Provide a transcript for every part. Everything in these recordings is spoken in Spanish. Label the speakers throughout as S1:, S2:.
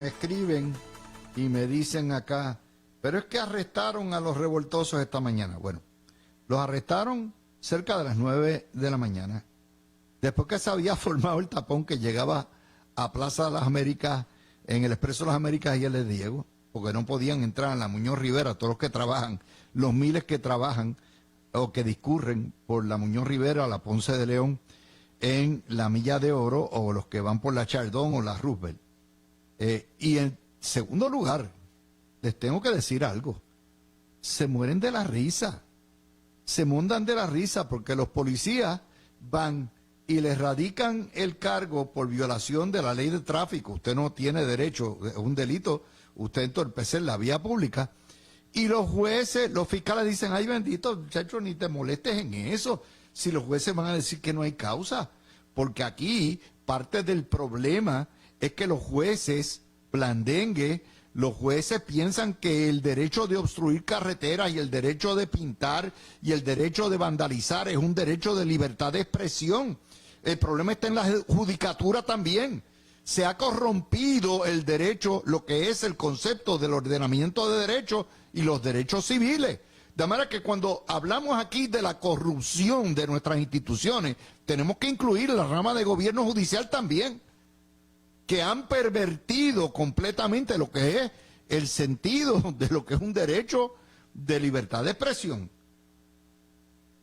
S1: Escriben y me dicen acá, pero es que arrestaron a los revoltosos esta mañana. Bueno, los arrestaron cerca de las 9 de la mañana, después que se había formado el tapón que llegaba a Plaza de las Américas, en el Expreso de las Américas y el de Diego, porque no podían entrar en la Muñoz Rivera, todos los que trabajan, los miles que trabajan o que discurren por la Muñoz Rivera, la Ponce de León, en la Milla de Oro, o los que van por la Chardón o la Roosevelt. Y en segundo lugar, les tengo que decir algo, se mueren de la risa, se montan de la risa porque los policías van y les radican el cargo por violación de la ley de tráfico. Usted no tiene derecho, es un delito, usted entorpecer la vía pública. Y los jueces, los fiscales dicen, ay bendito muchacho, ni te molestes en eso, si los jueces van a decir que no hay causa. Porque aquí parte del problema es que los jueces blandengue, los jueces piensan que el derecho de obstruir carreteras y el derecho de pintar y el derecho de vandalizar es un derecho de libertad de expresión. El problema está en la judicatura también. Se ha corrompido el derecho, lo que es el concepto del ordenamiento de derechos y los derechos civiles. De manera que cuando hablamos aquí de la corrupción de nuestras instituciones, tenemos que incluir la rama de gobierno judicial también, que han pervertido completamente lo que es el sentido de lo que es un derecho de libertad de expresión.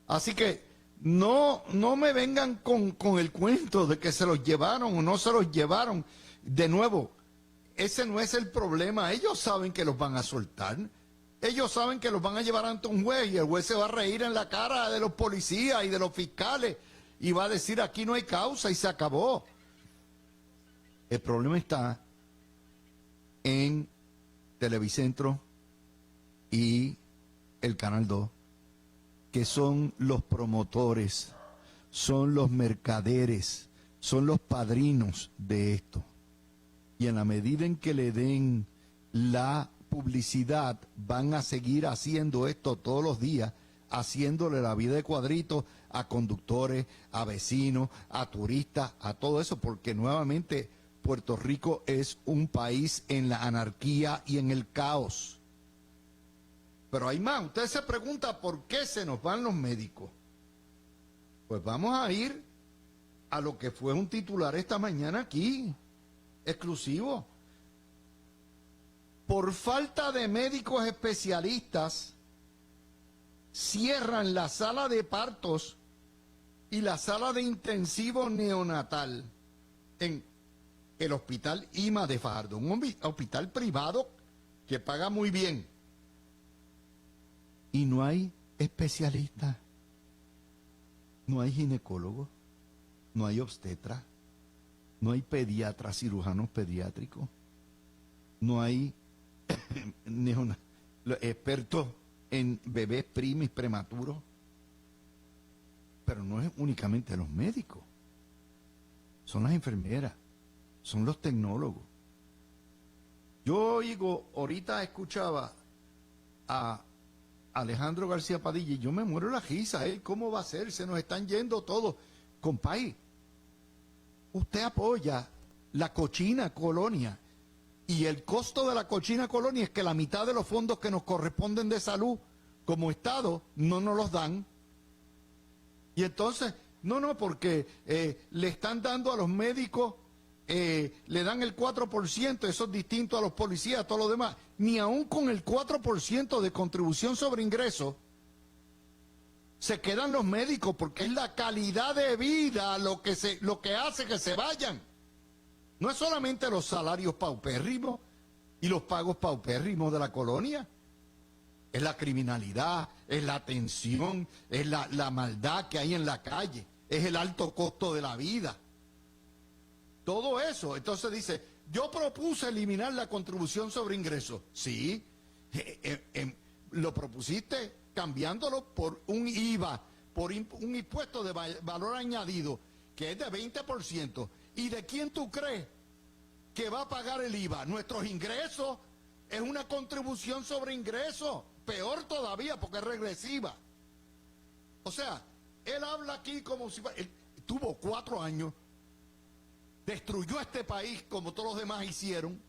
S1: Así que no me vengan con el cuento de que se los llevaron o no se los llevaron. De nuevo, ese no es el problema. Ellos saben que los van a soltar. Ellos saben que los van a llevar ante un juez y el juez se va a reír en la cara de los policías y de los fiscales y va a decir aquí no hay causa y se acabó. El problema está en Televicentro y el Canal 2, que son los promotores, son los mercaderes, son los padrinos de esto. Y en la medida en que le den la publicidad, van a seguir haciendo esto todos los días, haciéndole la vida de cuadritos a conductores, a vecinos, a turistas, a todo eso, porque nuevamente Puerto Rico es un país en la anarquía y en el caos. Pero hay más. Usted se pregunta por qué se nos van los médicos. Pues vamos a ir a lo que fue un titular esta mañana aquí, exclusivo. Por falta de médicos especialistas, cierran la sala de partos y la sala de intensivo neonatal en el hospital IMA de Fajardo, un hospital privado que paga muy bien. Y no hay especialistas, no hay ginecólogos, no hay obstetra, no hay pediatras, cirujanos pediátricos, no hay expertos en bebés primis prematuros. Pero no es únicamente los médicos, son las enfermeras, son los tecnólogos. Yo oigo, ahorita escuchaba a Alejandro García Padilla y yo me muero la risa. ¿Cómo va a ser? Se nos están yendo todos. Compay, usted apoya la cochina colonia y el costo de la cochina colonia es que la mitad de los fondos que nos corresponden de salud como Estado no nos los dan. Y entonces, porque le están dando a los médicos, le dan el 4%, eso es distinto a los policías, a todo lo demás. Ni aún con el 4% de contribución sobre ingresos se quedan los médicos, porque es la calidad de vida lo que hace que se vayan. No es solamente los salarios paupérrimos y los pagos paupérrimos de la colonia. Es la criminalidad, es la tensión, es la maldad que hay en la calle, es el alto costo de la vida. Todo eso. Entonces dice, yo propuse eliminar la contribución sobre ingresos. Sí, lo propusiste cambiándolo por un IVA, por un impuesto de valor añadido, que es de 20%. ¿Y de quién tú crees que va a pagar el IVA? Nuestros ingresos. Es una contribución sobre ingresos, peor todavía porque es regresiva. O sea, él habla aquí como si... Él tuvo 4 años, destruyó este país como todos los demás hicieron,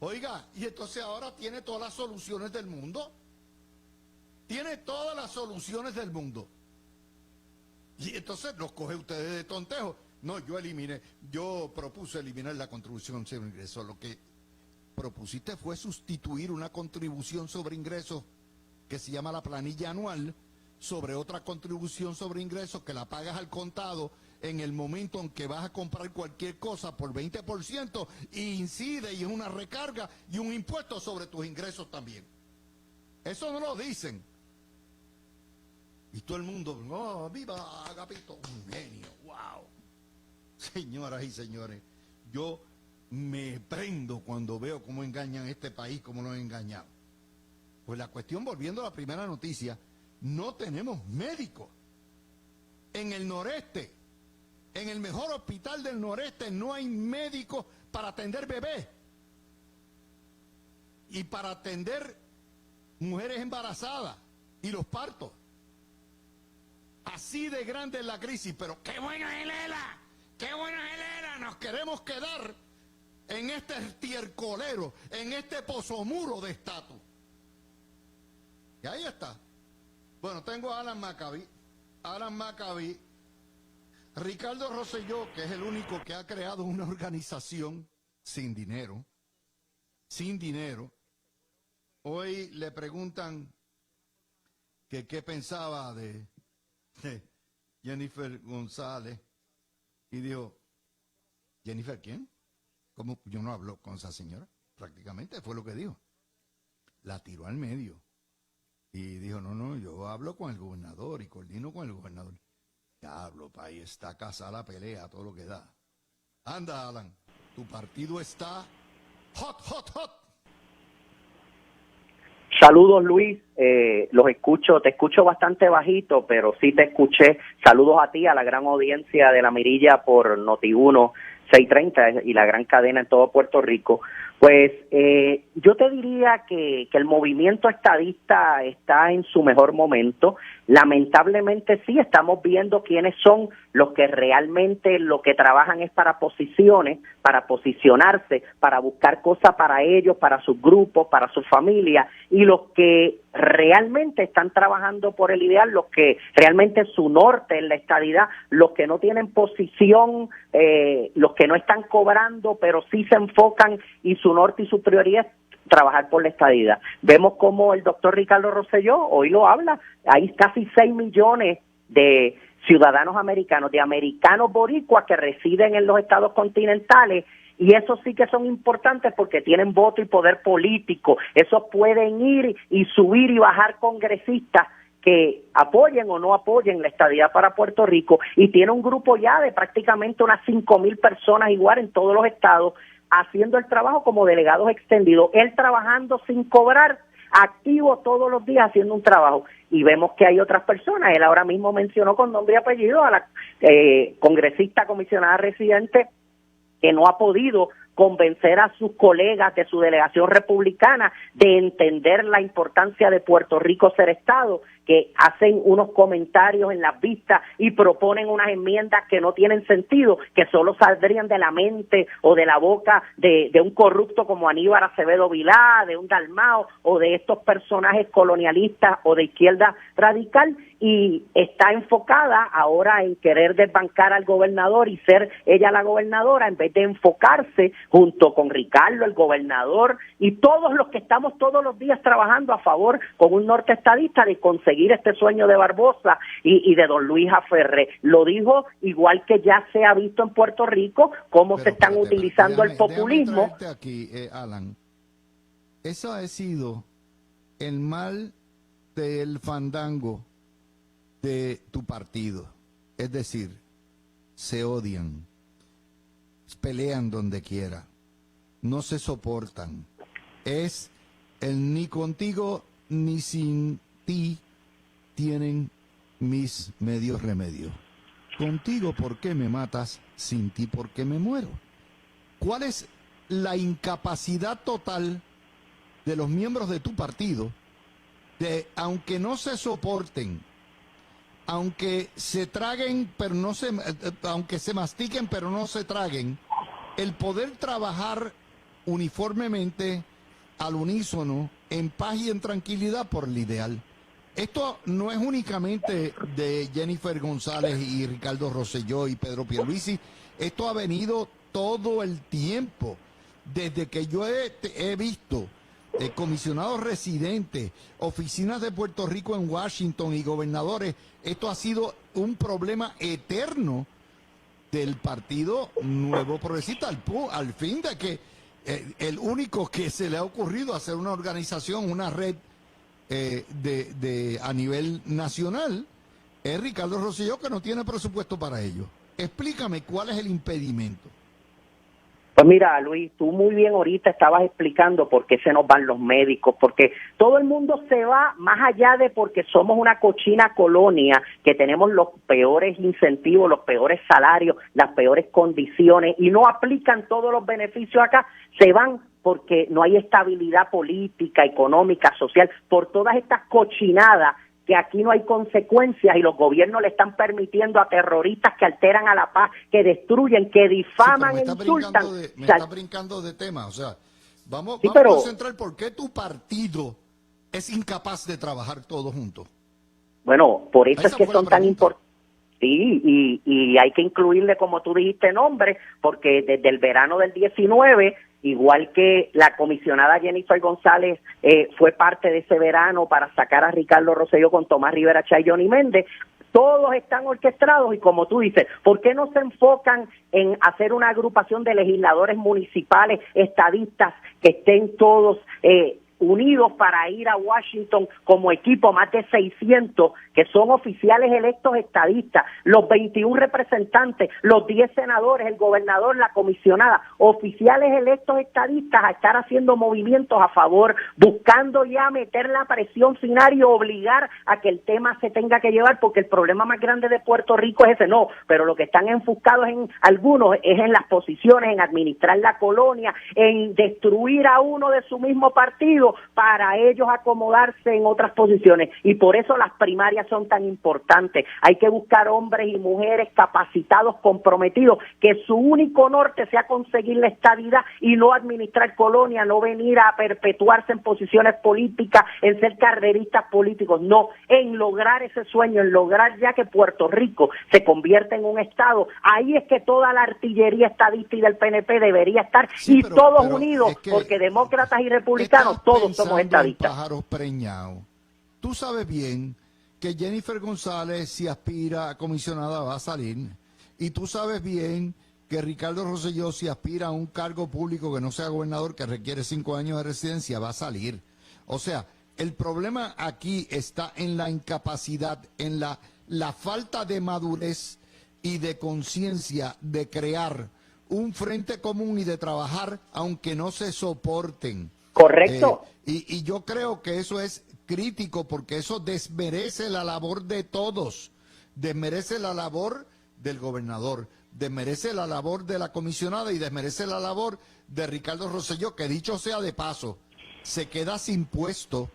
S1: Oiga, y entonces ahora tiene todas las soluciones del mundo. Tiene todas las soluciones del mundo. Y entonces los coge ustedes de tontejo. No, yo propuse eliminar la contribución sobre ingresos. Lo que propusiste fue sustituir una contribución sobre ingresos que se llama la planilla anual sobre otra contribución sobre ingresos que la pagas al contado en el momento en que vas a comprar cualquier cosa por 20% y incide y es una recarga y un impuesto sobre tus ingresos también. Eso no lo dicen. Y todo el mundo, no, viva Agapito, un genio, wow. Señoras y señores, yo me prendo cuando veo cómo engañan este país, cómo lo han engañado. Pues la cuestión, volviendo a la primera noticia, no tenemos médicos. En el noreste, en el mejor hospital del noreste, no hay médicos para atender bebés y para atender mujeres embarazadas y los partos. Así de grande es la crisis, pero qué bueno es Lela, qué bueno es Lela. Nos queremos quedar en este estiercolero, en este pozomuro de estatus. Y ahí está. Bueno, tengo a Alan Maccabi, Ricardo Rosselló, que es el único que ha creado una organización sin dinero. Hoy le preguntan que qué pensaba de Jennifer González y dijo, ¿Jennifer quién? ¿Cómo? Yo no hablo con esa señora, prácticamente fue lo que dijo. La tiró al medio y dijo, no, yo hablo con el gobernador y coordino con el gobernador. Diablo, ahí está casada la pelea, todo lo que da. Anda, Alan, tu partido está hot.
S2: Saludos, Luis, los escucho, te escucho bastante bajito, pero sí te escuché. Saludos a ti, a la gran audiencia de La Mirilla por Noti1 630 y la gran cadena en todo Puerto Rico. Pues yo te diría que el movimiento estadista está en su mejor momento. Lamentablemente sí, estamos viendo quiénes son los que realmente lo que trabajan es para posiciones, para posicionarse, para buscar cosas para ellos, para sus grupos, para sus familias, y los que realmente están trabajando por el ideal, los que realmente su norte es la estadidad, los que no tienen posición, los que no están cobrando, pero sí se enfocan y su norte y su prioridad es trabajar por la estadidad. Vemos como el doctor Ricardo Rosselló hoy lo habla, hay casi 6 millones de ciudadanos americanos, de americanos boricuas que residen en los estados continentales, y eso sí que son importantes porque tienen voto y poder político. Esos pueden ir y subir y bajar congresistas que apoyen o no apoyen la estadidad para Puerto Rico, y tiene un grupo ya de prácticamente unas 5,000 personas igual en todos los estados haciendo el trabajo como delegados extendidos, él trabajando sin cobrar, activo todos los días haciendo un trabajo. Y vemos que hay otras personas, él ahora mismo mencionó con nombre y apellido a la congresista comisionada residente que no ha podido convencer a sus colegas de su delegación republicana de entender la importancia de Puerto Rico ser Estado, que hacen unos comentarios en las vistas y proponen unas enmiendas que no tienen sentido, que solo saldrían de la mente o de la boca de un corrupto como Aníbal Acevedo Vilá, de un Dalmao o de estos personajes colonialistas o de izquierda radical, y está enfocada ahora en querer desbancar al gobernador y ser ella la gobernadora, en vez de enfocarse junto con Ricardo, el gobernador, y todos los que estamos todos los días trabajando a favor con un norte estadista de conseguir este sueño de Barbosa y de don Luis Aferré. Lo dijo, igual que ya se ha visto en Puerto Rico, cómo se están utilizando el populismo.
S1: Déjame aquí, Alan. Eso ha sido el mal del fandango de tu partido. Es decir, se odian, pelean donde quiera, no se soportan. Es el ni contigo ni sin ti tienen mis medios remedios. Contigo, ¿por qué me matas? Sin ti, ¿por qué me muero? ¿Cuál es la incapacidad total de los miembros de tu partido de, aunque no se soporten, aunque se traguen, pero no se, aunque se mastiquen, pero no se traguen, el poder trabajar uniformemente, al unísono, en paz y en tranquilidad por el ideal. Esto no es únicamente de Jennifer González y Ricardo Rosselló y Pedro Pierluisi. Esto ha venido todo el tiempo. Desde que yo he visto comisionados residentes, oficinas de Puerto Rico en Washington y gobernadores, esto ha sido un problema eterno del Partido Nuevo Progresista, al fin de que el único que se le ha ocurrido hacer una organización, una red a nivel nacional, es Ricardo Rosselló, que no tiene presupuesto para ello. Explícame cuál es el impedimento.
S2: Pues mira, Luis, tú muy bien ahorita estabas explicando por qué se nos van los médicos, porque todo el mundo se va más allá de porque somos una cochina colonia, que tenemos los peores incentivos, los peores salarios, las peores condiciones y no aplican todos los beneficios acá, se van porque no hay estabilidad política, económica, social, por todas estas cochinadas que aquí no hay consecuencias y los gobiernos le están permitiendo a terroristas que alteran a la paz, que destruyen, que difaman e insultan.
S1: Me está brincando de tema, o sea, vamos
S2: Sí,
S1: a concentrar por qué tu partido es incapaz de trabajar todos juntos.
S2: Bueno, por eso
S1: Esa
S2: es que
S1: fue la
S2: son tan
S1: pregunta.
S2: importantes. Sí, y hay que incluirle, como tú dijiste, nombre, porque desde el verano del 19, igual que la comisionada Jennifer González fue parte de ese verano para sacar a Ricardo Rosselló con Tomás Rivera Chay y Johnny Méndez, todos están orquestados y como tú dices, ¿por qué no se enfocan en hacer una agrupación de legisladores municipales, estadistas, que estén todos unidos para ir a Washington como equipo, más de 600 que son oficiales electos estadistas, los 21 representantes, los 10 senadores, el gobernador, la comisionada, oficiales electos estadistas a estar haciendo movimientos a favor, buscando ya meter la presión final y obligar a que el tema se tenga que llevar, porque el problema más grande de Puerto Rico es ese, no, pero lo que están enfocados en algunos es en las posiciones, en administrar la colonia, en destruir a uno de su mismo partido para ellos acomodarse en otras posiciones, y por eso las primarias son tan importantes. Hay que buscar hombres y mujeres capacitados, comprometidos, que su único norte sea conseguir la estabilidad y no administrar colonia, no venir a perpetuarse en posiciones políticas, en ser carreristas políticos, no, en lograr ese sueño, en lograr ya que Puerto Rico se convierta en un estado. Ahí es que toda la artillería estadista y del PNP debería estar,
S1: Sí,
S2: y todos
S1: pero
S2: unidos,
S1: es que
S2: porque demócratas y republicanos todos somos estadistas.
S1: Pájaros preñados. Tú sabes bien que Jennifer González, si aspira a comisionada, va a salir. Y tú sabes bien que Ricardo Rosselló, si aspira a un cargo público que no sea gobernador, que requiere 5 años de residencia, va a salir. O sea, el problema aquí está en la incapacidad, en la falta de madurez y de conciencia de crear un frente común y de trabajar aunque no se soporten.
S2: Correcto.
S1: Y yo creo que eso es crítico porque eso desmerece la labor de todos, desmerece la labor del gobernador, desmerece la labor de la comisionada y desmerece la labor de Ricardo Rosselló, que dicho sea de paso, se queda sin puesto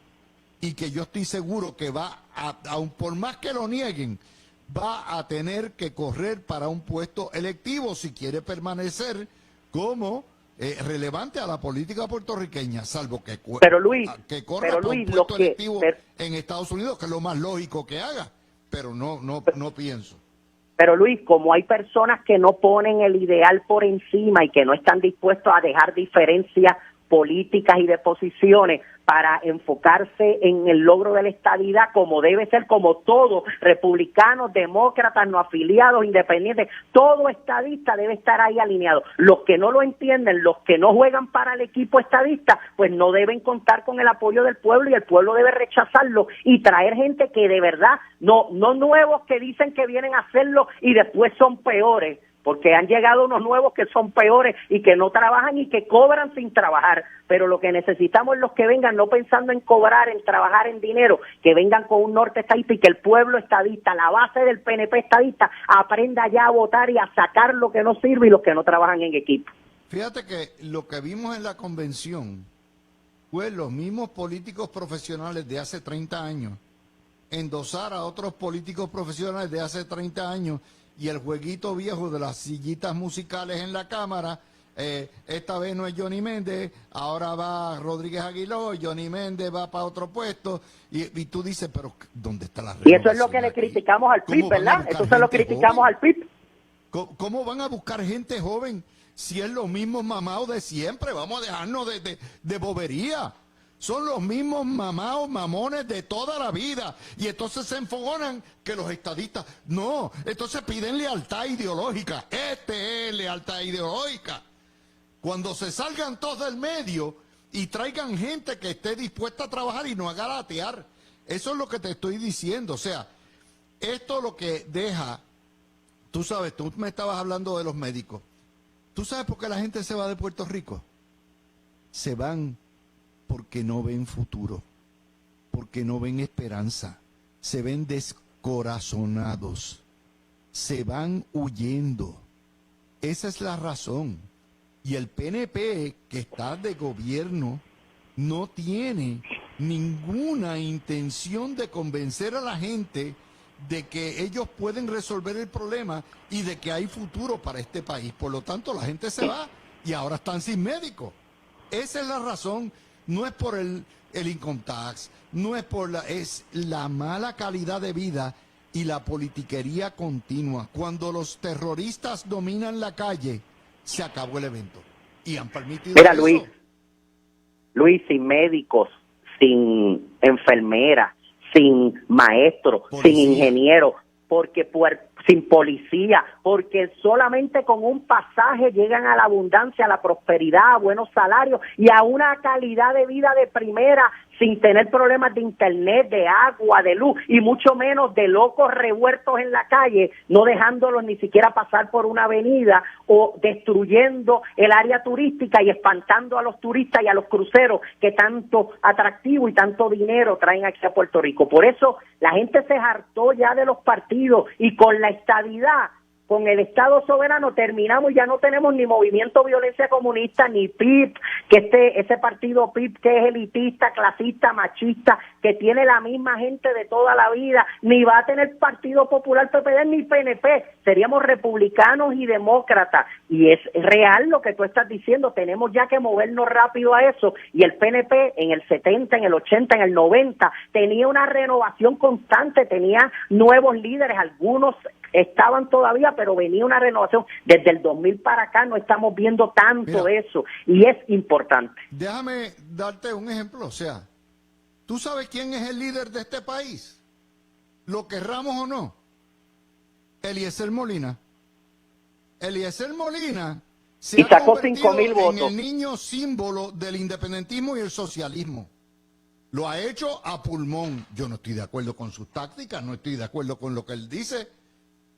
S1: y que yo estoy seguro que va aun por más que lo nieguen, va a tener que correr para un puesto electivo si quiere permanecer como relevante a la política puertorriqueña, salvo que,
S2: pero Luis,
S1: que corra
S2: pero
S1: por un
S2: Luis,
S1: puesto electivo en Estados Unidos, que es lo más lógico que haga, pero no pienso.
S2: Pero Luis, como hay personas que no ponen el ideal por encima y que no están dispuestos a dejar diferencias políticas y de posiciones para enfocarse en el logro de la estadidad, como debe ser, como todos, republicanos, demócratas, no afiliados, independientes, todo estadista debe estar ahí alineado. Los que no lo entienden, los que no juegan para el equipo estadista, pues no deben contar con el apoyo del pueblo y el pueblo debe rechazarlo y traer gente que de verdad, no nuevos que dicen que vienen a hacerlo y después son peores, porque han llegado unos nuevos que son peores y que no trabajan y que cobran sin trabajar, pero lo que necesitamos es los que vengan no pensando en cobrar, en trabajar en dinero, que vengan con un norte estadista y que el pueblo estadista, la base del PNP estadista, aprenda ya a votar y a sacar lo que no sirve y los que no trabajan en equipo.
S1: Fíjate que lo que vimos en la convención fue los mismos políticos profesionales de hace 30 años endosar a otros políticos profesionales de hace 30 años y el jueguito viejo de las sillitas musicales en la Cámara, esta vez no es Johnny Méndez, ahora va Rodríguez Aguiló, Johnny Méndez va para otro puesto, y tú dices, pero ¿dónde está la renovación?
S2: Y eso es lo que le criticamos al PIB, ¿verdad? Eso se lo criticamos al PIB.
S1: ¿Cómo van a buscar gente joven si es los mismos mamados de siempre? Vamos a dejarnos de bobería. Son los mismos mamados, mamones de toda la vida. Y entonces se enfogonan que los estadistas... No, entonces piden lealtad ideológica. Es lealtad ideológica. Cuando se salgan todos del medio y traigan gente que esté dispuesta a trabajar y no a galatear. Eso es lo que te estoy diciendo. O sea, esto lo que deja... Tú sabes, tú me estabas hablando de los médicos. ¿Tú sabes por qué la gente se va de Puerto Rico? Se van porque no ven futuro, porque no ven esperanza, se ven descorazonados, se van huyendo. Esa es la razón. Y el PNP, que está de gobierno, no tiene ninguna intención de convencer a la gente de que ellos pueden resolver el problema y de que hay futuro para este país. Por lo tanto, la gente se va y ahora están sin médicos. Esa es la razón. No es por el income tax, no es por es la mala calidad de vida y la politiquería continua. Cuando los terroristas dominan la calle, se acabó el evento. Y han permitido
S2: Mira,
S1: eso.
S2: Luis, sin médicos, sin enfermeras, sin maestros, sin ingenieros, sin policía, porque solamente con un pasaje llegan a la abundancia, a la prosperidad, a buenos salarios y a una calidad de vida de primera, sin tener problemas de internet, de agua, de luz y mucho menos de locos revueltos en la calle, no dejándolos ni siquiera pasar por una avenida o destruyendo el área turística y espantando a los turistas y a los cruceros que tanto atractivo y tanto dinero traen aquí a Puerto Rico. Por eso la gente se hartó ya de los partidos y con la estadidad, con el Estado soberano terminamos, ya no tenemos ni Movimiento Violencia Comunista, ni PIP, que ese partido PIP que es elitista, clasista, machista, que tiene la misma gente de toda la vida, ni va a tener Partido Popular, PPD, ni PNP, seríamos republicanos y demócratas, y es real lo que tú estás diciendo, tenemos ya que movernos rápido a eso, y el PNP en el 70, en el 80, en el 90, tenía una renovación constante, tenía nuevos líderes, algunos estaban todavía, pero venía una renovación. Desde el 2000 para acá no estamos viendo tanto de eso, y es importante.
S1: Déjame darte un ejemplo, o sea, ¿tú sabes quién es el líder de este país? Lo querramos o no, Eliezer Molina. Eliezer Molina se ha
S2: sacó
S1: convertido
S2: 5,000 votos.
S1: en el niño símbolo del independentismo y el socialismo. Lo ha hecho a pulmón. Yo no estoy de acuerdo con sus tácticas, no estoy de acuerdo con lo que él dice,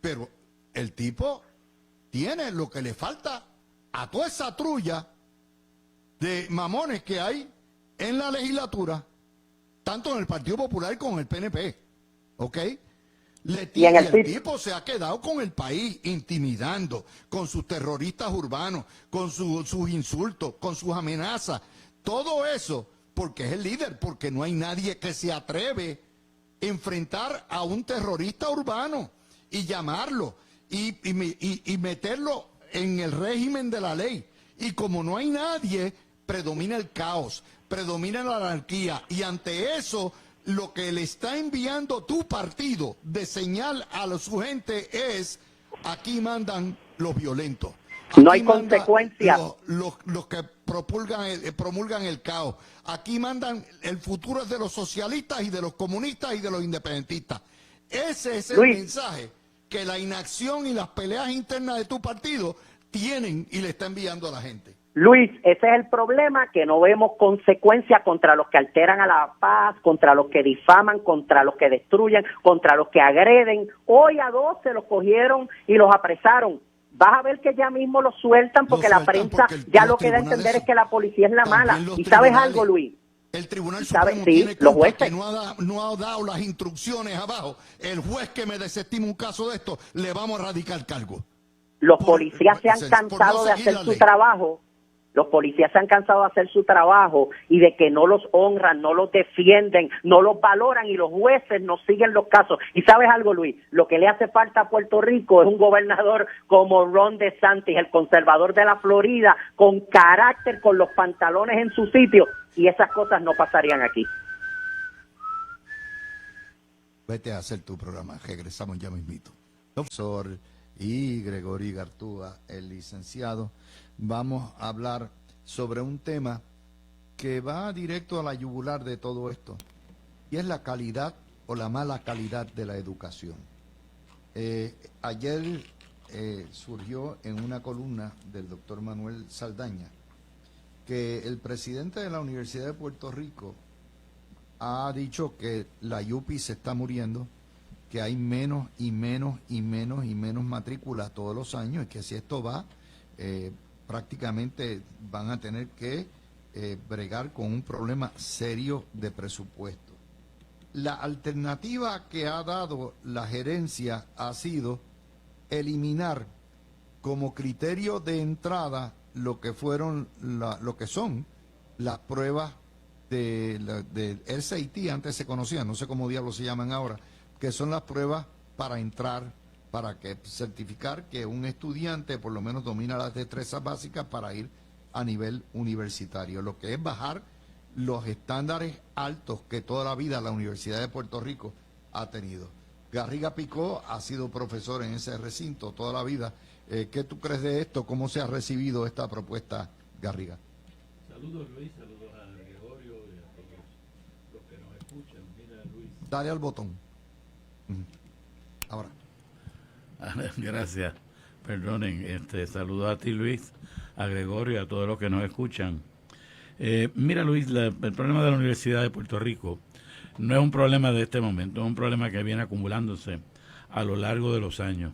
S1: pero el tipo tiene lo que le falta a toda esa trulla de mamones que hay en la legislatura, tanto en el Partido Popular como en el PNP, ¿ok? El tipo se ha quedado con el país intimidando, con sus terroristas urbanos, con sus insultos, con sus amenazas, todo eso porque es el líder, porque no hay nadie que se atreve a enfrentar a un terrorista urbano y llamarlo y meterlo en el régimen de la ley. Y como no hay nadie, predomina el caos, predomina la anarquía. Y ante eso, lo que le está enviando tu partido de señal a su gente es: aquí mandan los violentos. Aquí
S2: no hay consecuencias.
S1: Los que promulgan el caos. Aquí mandan el futuro de los socialistas y de los comunistas y de los independentistas. Ese es el mensaje que la inacción y las peleas internas de tu partido tienen y le está enviando a la gente.
S2: Luis, ese es el problema, que no vemos consecuencias contra los que alteran a la paz, contra los que difaman, contra los que destruyen, contra los que agreden. Hoy a 2 se los cogieron y los apresaron. Vas a ver que ya mismo los sueltan porque la prensa ya lo que da a entender es que la policía es la mala. ¿Y sabes algo, Luis?
S1: El Tribunal Supremo tiene culpa que no ha dado las instrucciones abajo. El juez que me desestima un caso de esto, le vamos a radicar cargo.
S2: Los policías se han cansado de hacer su trabajo Los policías se han cansado de hacer su trabajo y de que no los honran, no los defienden, no los valoran y los jueces no siguen los casos. Y ¿sabes algo, Luis? Lo que le hace falta a Puerto Rico es un gobernador como Ron DeSantis, el conservador de la Florida, con carácter, con los pantalones en su sitio, y esas cosas no pasarían aquí.
S1: Vete a hacer tu programa, regresamos ya mismito. Profesor y Gregorio Gartúa, el licenciado, vamos a hablar sobre un tema que va directo a la yugular de todo esto, y es la calidad o la mala calidad de la educación. Ayer surgió en una columna del doctor Manuel Saldaña que el presidente de la Universidad de Puerto Rico ha dicho que la UPI se está muriendo, que hay menos y menos y menos y menos matrículas todos los años, y que si esto va, prácticamente van a tener que bregar con un problema serio de presupuesto. La alternativa que ha dado la gerencia ha sido eliminar como criterio de entrada lo que fueron lo que son las pruebas del SAT, antes se conocían, no sé cómo diablos se llaman ahora, que son las pruebas para entrar, para que certificar que un estudiante por lo menos domina las destrezas básicas para ir a nivel universitario, lo que es bajar los estándares altos que toda la vida la Universidad de Puerto Rico ha tenido. Garriga Picó ha sido profesor en ese recinto toda la vida. ¿Qué tú crees de esto? ¿Cómo se ha recibido esta propuesta, Garriga?
S3: Saludos, Luis, saludos a Gregorio y a todos los que nos escuchan. Mira, Luis.
S1: Dale al botón. Ahora.
S3: Gracias. Perdonen, saludos a ti, Luis, a Gregorio y a todos los que nos escuchan. Mira, Luis, el problema de la Universidad de Puerto Rico no es un problema de este momento, es un problema que viene acumulándose a lo largo de los años.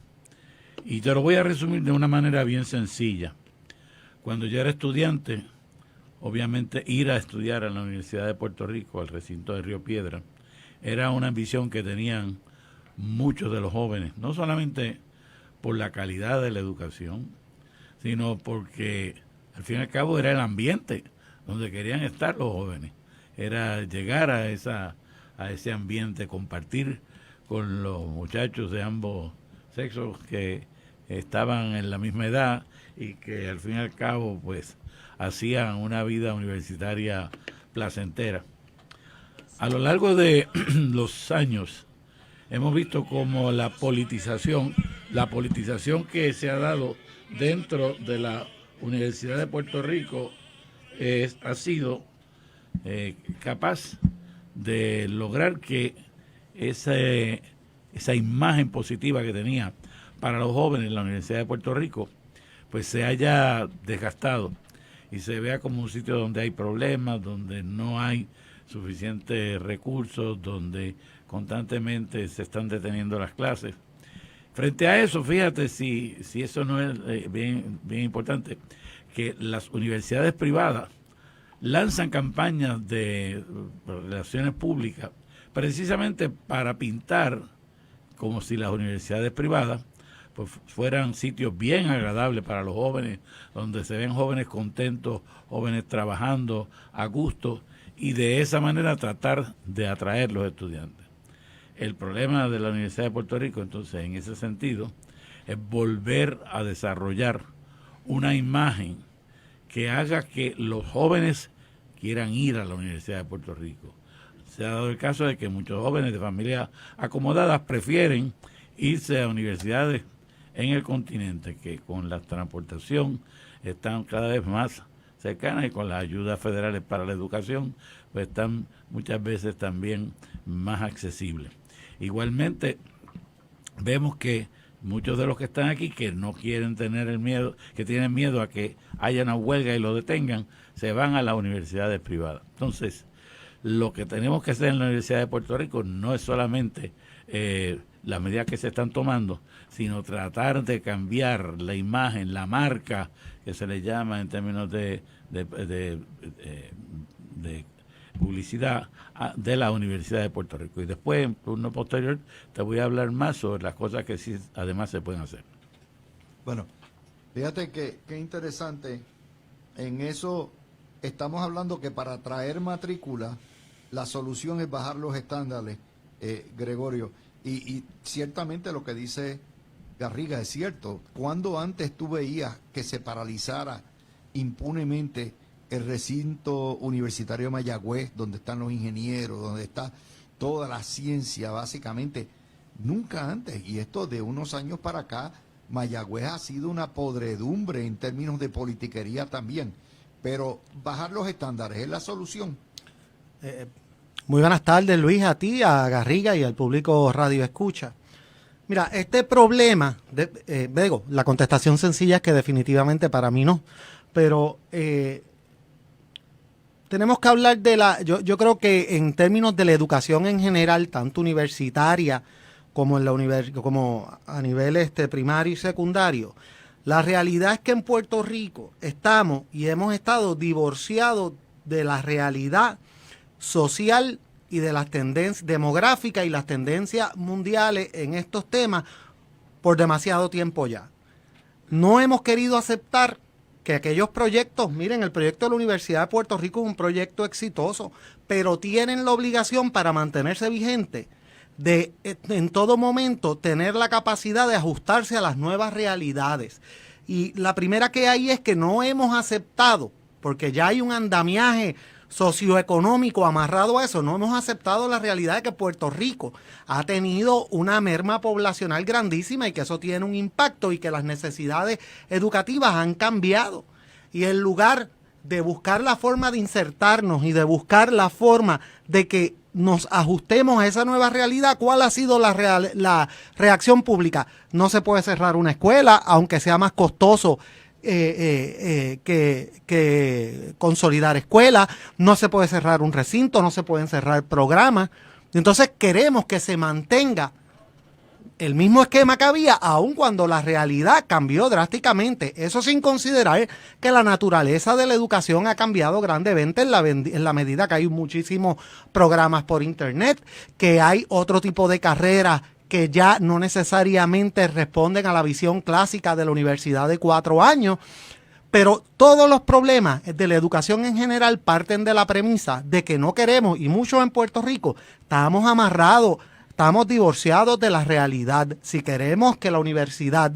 S3: Y te lo voy a resumir de una manera bien sencilla. Cuando yo era estudiante, obviamente ir a estudiar a la Universidad de Puerto Rico, al recinto de Río Piedra, era una ambición que tenían muchos de los jóvenes, no solamente por la calidad de la educación, sino porque al fin y al cabo era el ambiente donde querían estar los jóvenes, era llegar a ese ambiente, compartir con los muchachos de ambos sexos que estaban en la misma edad y que al fin y al cabo pues hacían una vida universitaria placentera. A lo largo de los años hemos visto como la politización que se ha dado dentro de la Universidad de Puerto Rico ha sido capaz de lograr que esa imagen positiva que tenía para los jóvenes en la Universidad de Puerto Rico pues se haya desgastado y se vea como un sitio donde hay problemas, donde no hay suficientes recursos, donde constantemente se están deteniendo las clases. Frente a eso, fíjate si eso no es bien importante, que las universidades privadas lanzan campañas de relaciones públicas precisamente para pintar como si las universidades privadas pues fueran sitios bien agradables para los jóvenes, donde se ven jóvenes contentos, jóvenes trabajando a gusto, y de esa manera tratar de atraer los estudiantes. El problema de la Universidad de Puerto Rico, entonces, en ese sentido, es volver a desarrollar una imagen que haga que los jóvenes quieran ir a la Universidad de Puerto Rico. Se ha dado el caso de que muchos jóvenes de familias acomodadas prefieren irse a universidades en el continente, que con la transportación están cada vez más cercanas y con las ayudas federales para la educación, pues están muchas veces también más accesibles. Igualmente, vemos que muchos de los que están aquí, que no quieren tener el miedo, que tienen miedo a que haya una huelga y lo detengan, se van a las universidades privadas. Entonces, lo que tenemos que hacer en la Universidad de Puerto Rico no es solamente las medidas que se están tomando, sino tratar de cambiar la imagen, la marca que se le llama en términos de publicidad de la Universidad de Puerto Rico. Y después, en turno posterior, te voy a hablar más sobre las cosas que sí además se pueden hacer.
S1: Bueno, fíjate que interesante en eso estamos hablando que para traer matrícula, la solución es bajar los estándares, Gregorio. Y ciertamente lo que dice Garriga es cierto. Cuando antes tú veías que se paralizara impunemente el recinto universitario de Mayagüez, donde están los ingenieros, donde está toda la ciencia, básicamente, nunca antes. Y esto de unos años para acá, Mayagüez ha sido una podredumbre en términos de politiquería también. Pero bajar los estándares es la solución.
S4: Muy buenas tardes, Luis, a ti, a Garriga y al público Radio Escucha. Mira, este problema, la contestación sencilla es que definitivamente para mí no, pero tenemos que hablar yo creo que en términos de la educación en general, tanto universitaria como como a nivel primario y secundario, la realidad es que en Puerto Rico estamos y hemos estado divorciados de la realidad social y de las tendencias demográficas y las tendencias mundiales en estos temas por demasiado tiempo ya. No hemos querido aceptar que aquellos proyectos, miren, el proyecto de la Universidad de Puerto Rico es un proyecto exitoso, pero tienen la obligación para mantenerse vigente de en todo momento tener la capacidad de ajustarse a las nuevas realidades. Y la primera que hay es que no hemos aceptado, porque ya hay un andamiaje socioeconómico amarrado a eso, no hemos aceptado la realidad de que Puerto Rico ha tenido una merma poblacional grandísima y que eso tiene un impacto y que las necesidades educativas han cambiado. Y en lugar de buscar la forma de insertarnos y de buscar la forma de que nos ajustemos a esa nueva realidad, ¿cuál ha sido la reacción pública? No se puede cerrar una escuela, aunque sea más costoso que consolidar escuelas, no se puede cerrar un recinto, no se pueden cerrar programas. Entonces queremos que se mantenga el mismo esquema que había, aun cuando la realidad cambió drásticamente. Eso sin considerar que la naturaleza de la educación ha cambiado grandemente en la medida que hay muchísimos programas por internet, que hay otro tipo de carreras que ya no necesariamente responden a la visión clásica de la universidad de 4 años, pero todos los problemas de la educación en general parten de la premisa de que no queremos, y muchos en Puerto Rico, estamos amarrados, estamos divorciados de la realidad. Si queremos que la universidad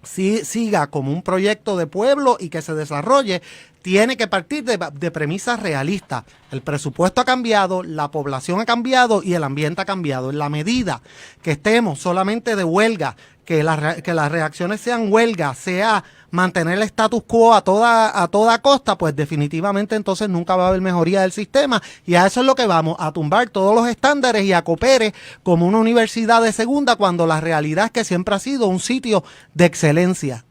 S4: siga como un proyecto de pueblo y que se desarrolle, tiene que partir de premisas realistas. El presupuesto ha cambiado, la población ha cambiado y el ambiente ha cambiado. En la medida que estemos solamente de huelga, que las reacciones sean huelga, sea mantener el status quo a toda costa, pues definitivamente entonces nunca va a haber mejoría del sistema, y a eso es lo que vamos, a tumbar todos los estándares y a Coopere como una universidad de segunda, cuando la realidad es que siempre ha sido un sitio de excelencia.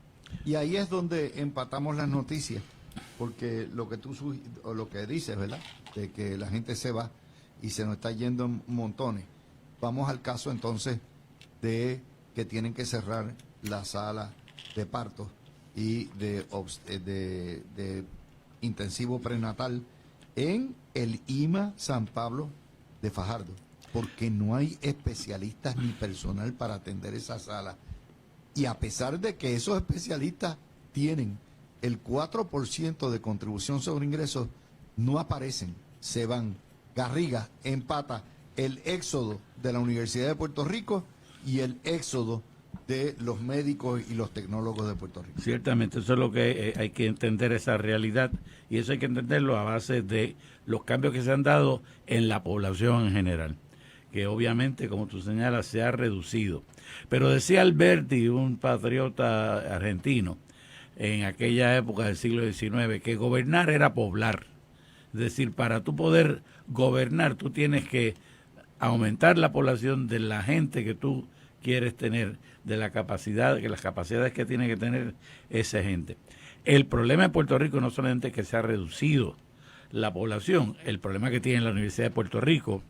S1: Y ahí es donde empatamos las noticias, porque lo que dices, ¿verdad?, de que la gente se va y se nos está yendo en montones. Vamos al caso entonces de que tienen que cerrar la sala de partos y de intensivo prenatal en el IMA San Pablo de Fajardo, porque no hay especialistas ni personal para atender esa sala. Y a pesar de que esos especialistas tienen el 4% de contribución sobre ingresos, no aparecen, se van. Garriga empata el éxodo de la Universidad de Puerto Rico y el éxodo de los médicos y los tecnólogos de Puerto Rico.
S3: Ciertamente, eso es lo que hay que entender, esa realidad, y eso hay que entenderlo a base de los cambios que se han dado en la población en general, que obviamente, como tú señalas, se ha reducido. Pero decía Alberti, un patriota argentino, en aquella época del siglo XIX, que gobernar era poblar. Es decir, para tú poder gobernar, tú tienes que aumentar la población de la gente que tú quieres tener, de la capacidad, que las capacidades que tiene que tener esa gente. El problema de Puerto Rico no solamente es que se ha reducido la población, el problema que tiene la Universidad de Puerto Rico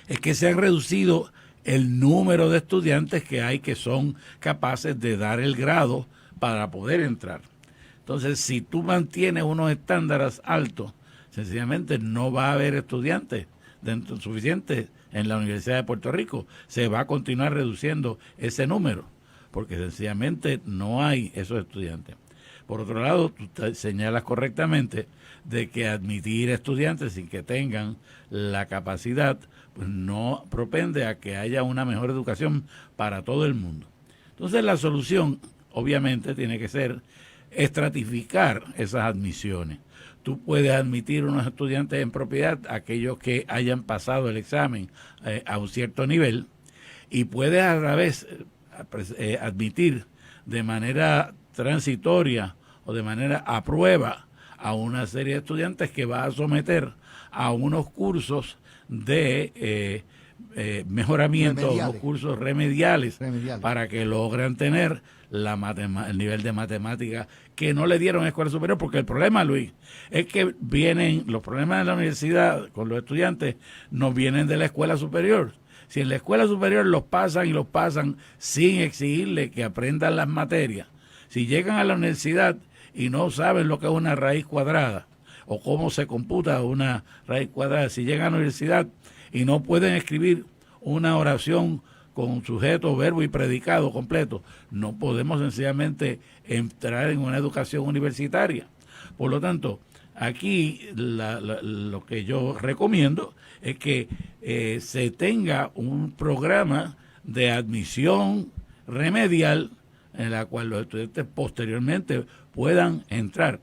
S3: es que se ha reducido el número de estudiantes que hay que son capaces de dar el grado para poder entrar. Entonces, si tú mantienes unos estándares altos, sencillamente no va a haber estudiantes suficientes en la Universidad de Puerto Rico. Se va a continuar reduciendo ese número, porque sencillamente no hay esos estudiantes. Por otro lado, tú señalas correctamente de que admitir estudiantes sin que tengan la capacidad, pues no propende a que haya una mejor educación para todo el mundo. Entonces la solución, obviamente, tiene que ser estratificar esas admisiones. Tú puedes admitir unos estudiantes en propiedad, aquellos que hayan pasado el examen a un cierto nivel, y puedes a la vez admitir de manera transitoria o de manera a prueba a una serie de estudiantes que va a someter a unos cursos de mejoramiento, unos cursos remediales para que logren tener el nivel de matemática que no le dieron en escuela superior, porque el problema, Luis, es que vienen los problemas de la universidad con los estudiantes, no vienen de la escuela superior. Si en la escuela superior los pasan sin exigirle que aprendan las materias, si llegan a la universidad y no saben lo que es una raíz cuadrada o cómo se computa una raíz cuadrada, si llegan a la universidad y no pueden escribir una oración con sujeto, verbo y predicado completo, no podemos sencillamente entrar en una educación universitaria. Por lo tanto, aquí lo que yo recomiendo es que se tenga un programa de admisión remedial en la cual los estudiantes posteriormente puedan entrar.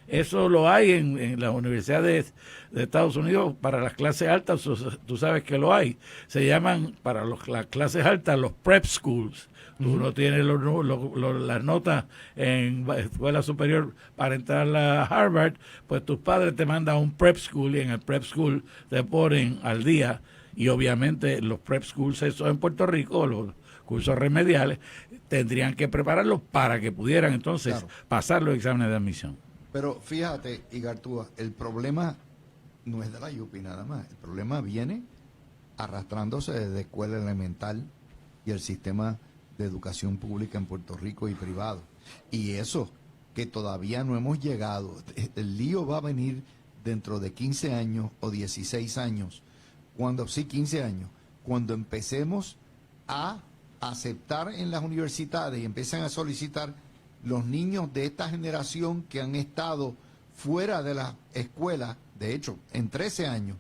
S3: Eso lo hay en las universidades de Estados Unidos para las clases altas, tú sabes que lo hay. Se llaman para las clases altas los prep schools. Tú no tienes las notas en escuela superior para entrar a Harvard, pues tus padres te mandan a un prep school y en el prep school te ponen al día. Y obviamente los prep schools, eso en Puerto Rico, los cursos remediales, tendrían que prepararlos para que pudieran entonces pasar los exámenes de admisión.
S1: Pero fíjate, Igartúa, el problema no es de la YUPI nada más. El problema viene arrastrándose desde escuela elemental y el sistema de educación pública en Puerto Rico y privado. Y eso, que todavía no hemos llegado. El lío va a venir dentro de 15 años o 16 años, 15 años, cuando empecemos a aceptar en las universidades y empiezan a solicitar los niños de esta generación que han estado fuera de la escuela, de hecho, en 13 años,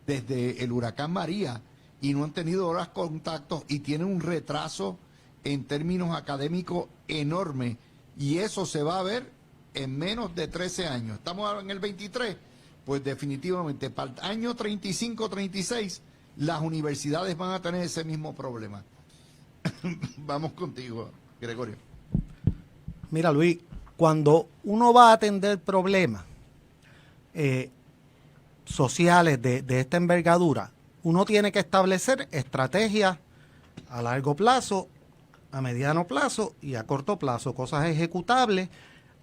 S1: desde el huracán María, y no han tenido horas contactos y tienen un retraso en términos académicos enorme, y eso se va a ver en menos de 13 años. Estamos en el 23, pues definitivamente para el año 35, 36, las universidades van a tener ese mismo problema. Vamos contigo, Gregorio.
S4: Mira, Luis, cuando uno va a atender problemas sociales de esta envergadura, uno tiene que establecer estrategias a largo plazo, a mediano plazo y a corto plazo, cosas ejecutables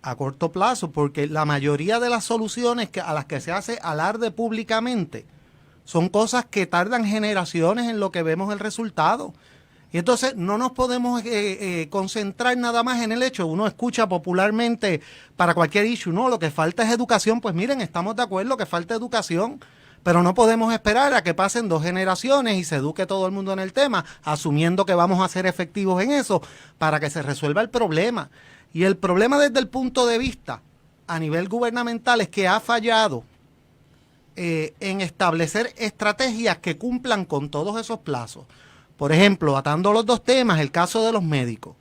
S4: a corto plazo, porque la mayoría de las soluciones a las que se hace alarde públicamente son cosas que tardan generaciones en lo que vemos el resultado. Y entonces no nos podemos concentrar nada más en el hecho. Uno escucha popularmente para cualquier issue, no, lo que falta es educación. Pues miren, estamos de acuerdo que falta educación, pero no podemos esperar a que pasen 2 generaciones y se eduque todo el mundo en el tema, asumiendo que vamos a ser efectivos en eso para que se resuelva el problema. Y el problema desde el punto de vista a nivel gubernamental es que ha fallado en establecer estrategias que cumplan con todos esos plazos. Por ejemplo, atando los 2 temas, el caso de los médicos.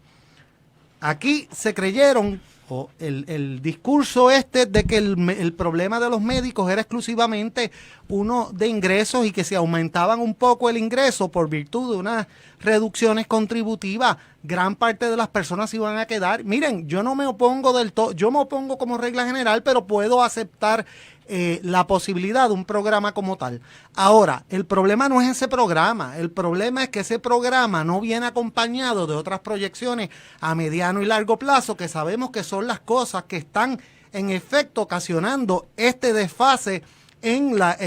S4: Aquí se creyeron, o el discurso de que el problema de los médicos era exclusivamente uno de ingresos y que si aumentaban un poco el ingreso por virtud de unas reducciones contributivas, gran parte de las personas se iban a quedar. Miren, yo no me opongo del todo, yo me opongo como regla general, pero puedo aceptar la posibilidad de un programa como tal. Ahora, el problema no es ese programa, el problema es que ese programa no viene acompañado de otras proyecciones a mediano y largo plazo, que sabemos que son las cosas que están en efecto ocasionando este desfase en la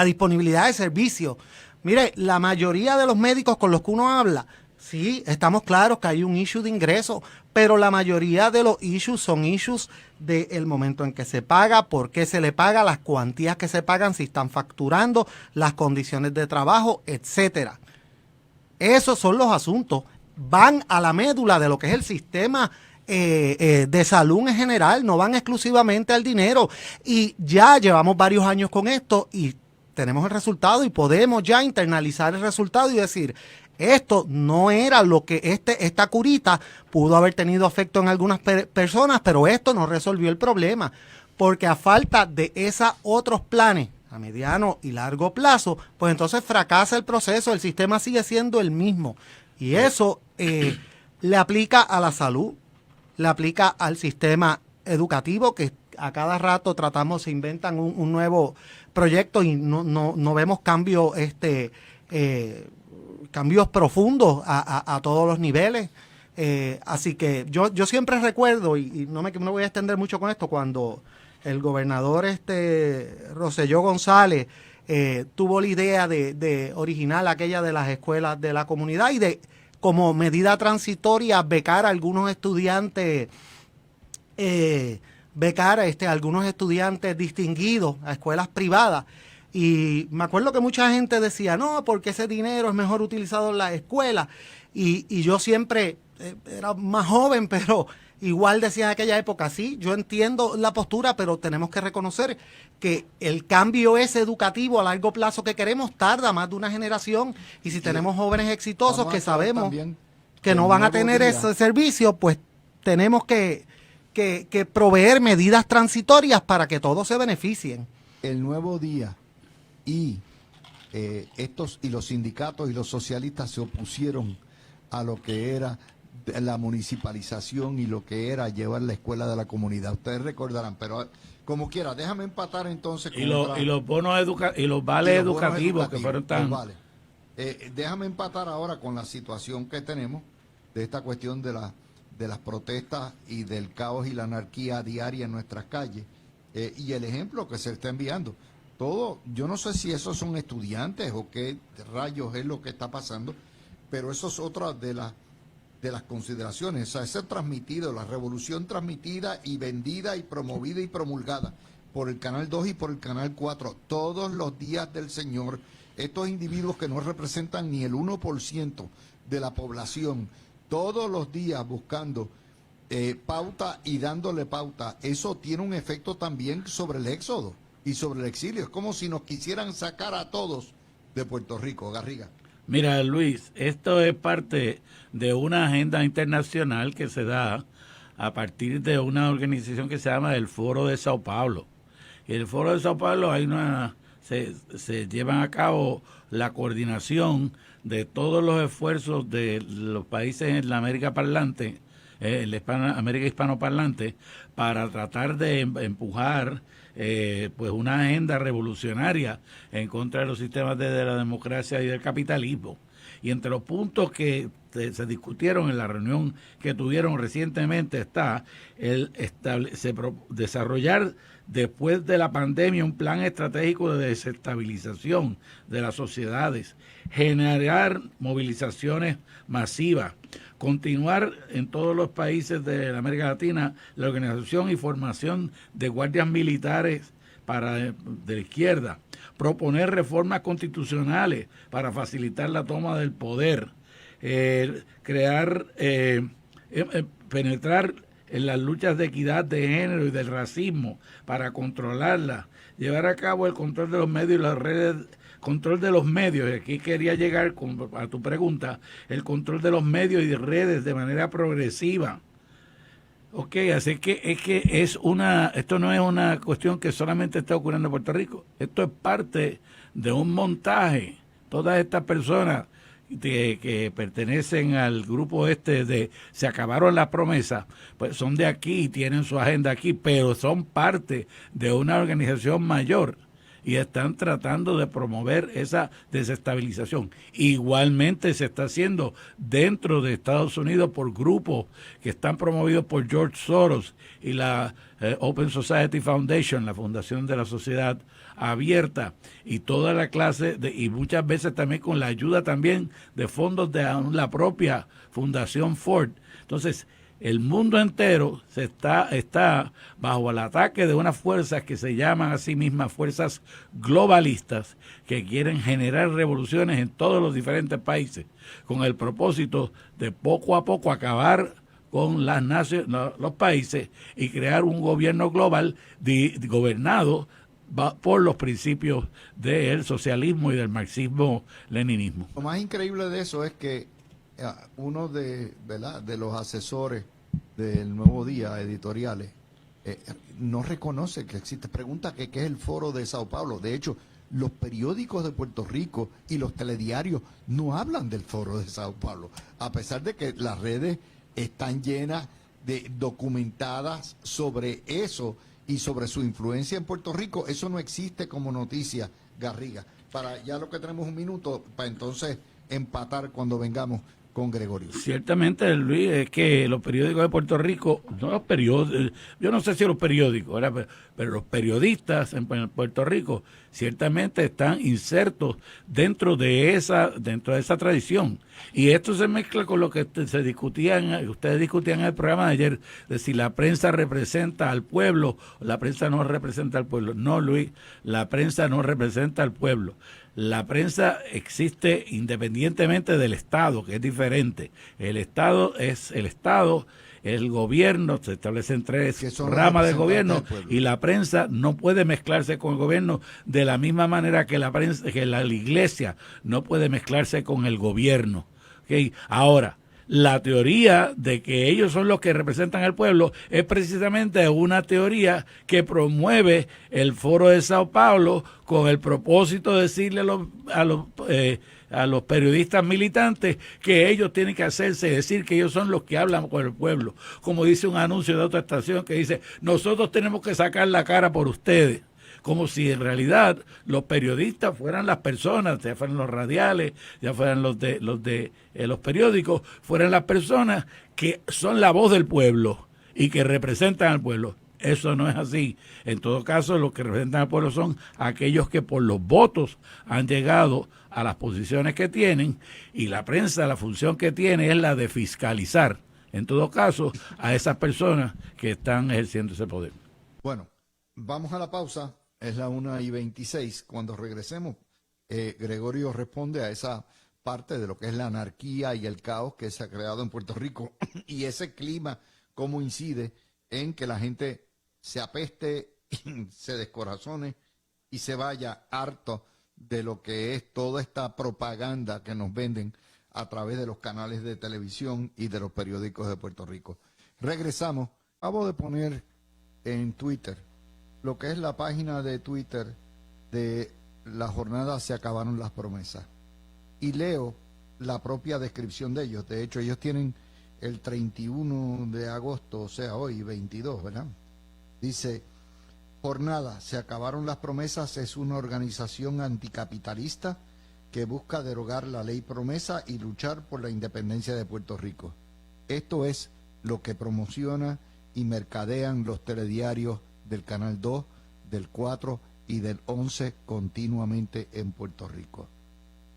S4: disponibilidad de servicios. Mire, la mayoría de los médicos con los que uno habla, sí, estamos claros que hay un issue de ingreso, pero la mayoría de los issues son issues del momento en que se paga, por qué se le paga, las cuantías que se pagan, si están facturando, las condiciones de trabajo, etcétera. Esos son los asuntos, van a la médula de lo que es el sistema de salud en general, no van exclusivamente al dinero. Y ya llevamos varios años con esto y tenemos el resultado y podemos ya internalizar el resultado y decir, esto no era lo que esta curita pudo haber tenido efecto en algunas personas, pero esto no resolvió el problema, porque a falta de esos otros planes a mediano y largo plazo, pues entonces fracasa el proceso, el sistema sigue siendo el mismo. Y eso le aplica a la salud, le aplica al sistema educativo, que a cada rato se inventan un nuevo proyecto y no vemos cambios cambios profundos a todos los niveles. Así que yo siempre recuerdo, y no me voy a extender mucho con esto, cuando el gobernador Rosselló González tuvo la idea de original aquella de las escuelas de la comunidad y de, como medida transitoria, becar a algunos estudiantes, algunos estudiantes distinguidos a escuelas privadas. Y me acuerdo que mucha gente decía, no, porque ese dinero es mejor utilizado en la escuela. Y yo siempre era más joven, pero igual decía en aquella época, sí, yo entiendo la postura, pero tenemos que reconocer que el cambio ese educativo a largo plazo que queremos tarda más de una generación. Y si tenemos jóvenes exitosos que sabemos que no van a tener ese servicio, pues tenemos que proveer medidas transitorias para que todos se beneficien.
S1: El Nuevo Día y los sindicatos y los socialistas se opusieron a lo que era la municipalización y lo que era llevar la escuela de la comunidad. Ustedes recordarán, pero como quiera, déjame empatar entonces con
S3: y los bonos y los vales educativos que fueron tan...
S1: Déjame empatar ahora con la situación que tenemos de esta cuestión de las protestas y del caos y la anarquía diaria en nuestras calles, y el ejemplo que se está enviando. Yo no sé si esos son estudiantes o qué rayos es lo que está pasando, pero eso es otra de las consideraciones. O sea, ese transmitido, la revolución transmitida y vendida y promovida y promulgada por el Canal 2 y por el Canal 4 todos los días del Señor, estos individuos que no representan ni el 1% de la población, todos los días buscando pauta y dándole pauta, eso tiene un efecto también sobre el éxodo y sobre el exilio. Es como si nos quisieran sacar a todos de Puerto Rico. Garriga.
S3: Mira, Luis, esto es parte de una agenda internacional que se da a partir de una organización que se llama el Foro de Sao Paulo. Y en el Foro de Sao Paulo se llevan a cabo la coordinación de todos los esfuerzos de los países en la América parlante, América hispanoparlante, para tratar de empujar pues una agenda revolucionaria en contra de los sistemas de la democracia y del capitalismo. Y entre los puntos que se discutieron en la reunión que tuvieron recientemente está desarrollar después de la pandemia un plan estratégico de desestabilización de las sociedades, generar movilizaciones masivas, continuar en todos los países de la América Latina la organización y formación de guardias militares de la izquierda, proponer reformas constitucionales para facilitar la toma del poder, penetrar en las luchas de equidad de género y del racismo para controlarlas, llevar a cabo el control de los medios y las redes, control de los medios, y aquí quería llegar a tu pregunta, el control de los medios y de redes de manera progresiva. Ok, así que esto no es una cuestión que solamente está ocurriendo en Puerto Rico, esto es parte de un montaje. Todas estas personas que pertenecen al grupo de se acabaron las promesas, pues son de aquí y tienen su agenda aquí, pero son parte de una organización mayor y están tratando de promover esa desestabilización. Igualmente se está haciendo dentro de Estados Unidos por grupos que están promovidos por George Soros y la Open Society Foundation, la Fundación de la Sociedad Abierta, y toda la clase y muchas veces también con la ayuda también de fondos de la propia Fundación Ford. Entonces, el mundo entero está bajo el ataque de unas fuerzas que se llaman a sí mismas fuerzas globalistas, que quieren generar revoluciones en todos los diferentes países con el propósito de poco a poco acabar con los países y crear un gobierno global gobernado por los principios del socialismo y del marxismo-leninismo.
S1: Lo más increíble de eso es que uno ¿verdad?, de los asesores del Nuevo Día editoriales no reconoce que existe. Pregunta que qué es el Foro de Sao Paulo. De hecho, los periódicos de Puerto Rico y los telediarios no hablan del Foro de Sao Paulo, a pesar de que las redes están llenas de documentadas sobre eso y sobre su influencia en Puerto Rico. Eso no existe como noticia, Garriga. Para ya lo que tenemos un minuto, para entonces empatar cuando vengamos con Gregorio.
S3: Ciertamente, Luis, es que los periódicos de Puerto Rico, no los periódicos, yo no sé si los periódicos, ¿verdad?, pero los periodistas en Puerto Rico ciertamente están insertos dentro de esa tradición. Y esto se mezcla con lo que ustedes discutían en el programa de ayer, de si la prensa representa al pueblo o la prensa no representa al pueblo. No, Luis, la prensa no representa al pueblo. La prensa existe independientemente del Estado, que es diferente. El Estado es el gobierno, se establecen tres ramas del gobierno y la prensa no puede mezclarse con el gobierno de la misma manera que la iglesia no puede mezclarse con el gobierno. ¿Okay? Ahora, la teoría de que ellos son los que representan al pueblo es precisamente una teoría que promueve el Foro de Sao Paulo con el propósito de decirle a los periodistas militantes que ellos tienen que decir que ellos son los que hablan con el pueblo. Como dice un anuncio de otra estación que dice, nosotros tenemos que sacar la cara por ustedes. Como si en realidad los periodistas fueran las personas, ya fueran los radiales, ya fueran los periódicos, fueran las personas que son la voz del pueblo y que representan al pueblo. Eso no es así. En todo caso, los que representan al pueblo son aquellos que por los votos han llegado a las posiciones que tienen, y la prensa, la función que tiene es la de fiscalizar, en todo caso, a esas personas que están ejerciendo ese poder.
S1: Bueno, vamos a la pausa. Es la 1:26. Cuando regresemos, Gregorio responde a esa parte de lo que es la anarquía y el caos que se ha creado en Puerto Rico y ese clima, cómo incide en que la gente se apeste, se descorazone y se vaya harto de lo que es toda esta propaganda que nos venden a través de los canales de televisión y de los periódicos de Puerto Rico. Regresamos. Acabo de poner en Twitter lo que es la página de Twitter de la jornada Se Acabaron las Promesas. Y leo la propia descripción de ellos. De hecho, ellos tienen el 31 de agosto, o sea, hoy, 22, ¿verdad? Dice, jornada Se Acabaron las Promesas es una organización anticapitalista que busca derogar la ley promesa y luchar por la independencia de Puerto Rico. Esto es lo que promociona y mercadean los telediarios del Canal 2, del 4 y del 11 continuamente en Puerto Rico.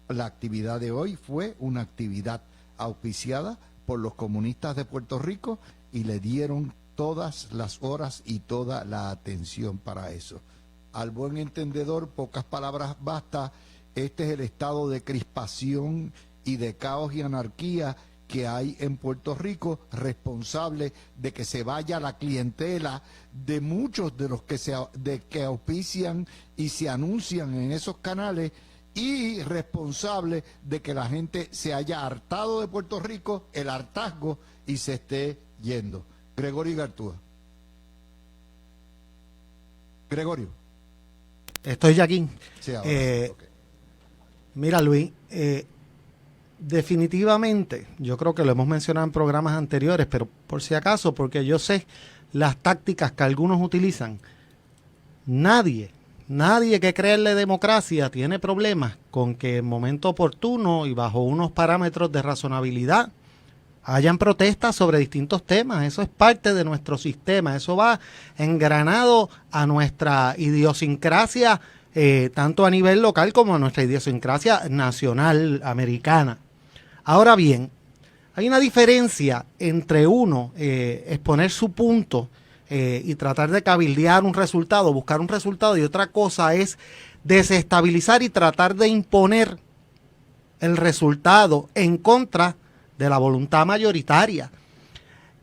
S1: La actividad de hoy fue una actividad auspiciada por los comunistas de Puerto Rico y le dieron todas las horas y toda la atención para eso. Al buen entendedor, pocas palabras basta. Este es el estado de crispación y de caos y anarquía que hay en Puerto Rico, responsable de que se vaya la clientela de muchos de los que auspician y se anuncian en esos canales, y responsable de que la gente se haya hartado de Puerto Rico, el hartazgo, y se esté yendo. Gregorio Igartúa. Gregorio.
S4: Estoy ya aquí.
S1: Sí, ahora sí, okay.
S4: Mira, Luis, definitivamente, yo creo que lo hemos mencionado en programas anteriores, pero por si acaso, porque yo sé las tácticas que algunos utilizan, nadie que cree en la democracia tiene problemas con que en momento oportuno y bajo unos parámetros de razonabilidad hayan protestas sobre distintos temas. Eso es parte de nuestro sistema, eso va engranado a nuestra idiosincrasia, tanto a nivel local como a nuestra idiosincrasia nacional americana. Ahora bien, hay una diferencia entre uno exponer su punto y tratar de cabildear un resultado, buscar un resultado, y otra cosa es desestabilizar y tratar de imponer el resultado en contra de la voluntad mayoritaria.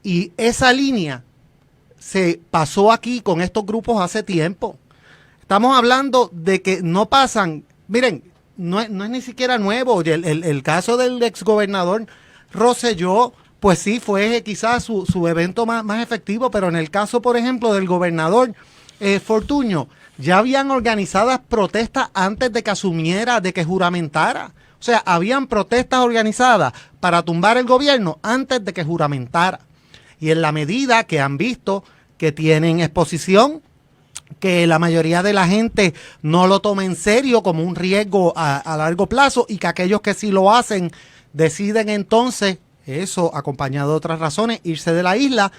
S4: Y esa línea se pasó aquí con estos grupos hace tiempo. Estamos hablando de que no pasan, miren, no es ni siquiera nuevo. El caso del exgobernador Rosselló, pues sí, fue quizás su evento más efectivo, pero en el caso, por ejemplo, del gobernador Fortuño, ya habían organizadas protestas antes de que asumiera, de que juramentara. O sea, habían protestas organizadas para tumbar el gobierno antes de que juramentara. Y en la medida que han visto que tienen exposición, que la mayoría de la gente no lo toma en serio como un riesgo a largo plazo, y que aquellos que sí lo hacen deciden entonces, eso acompañado de otras razones, irse de la isla,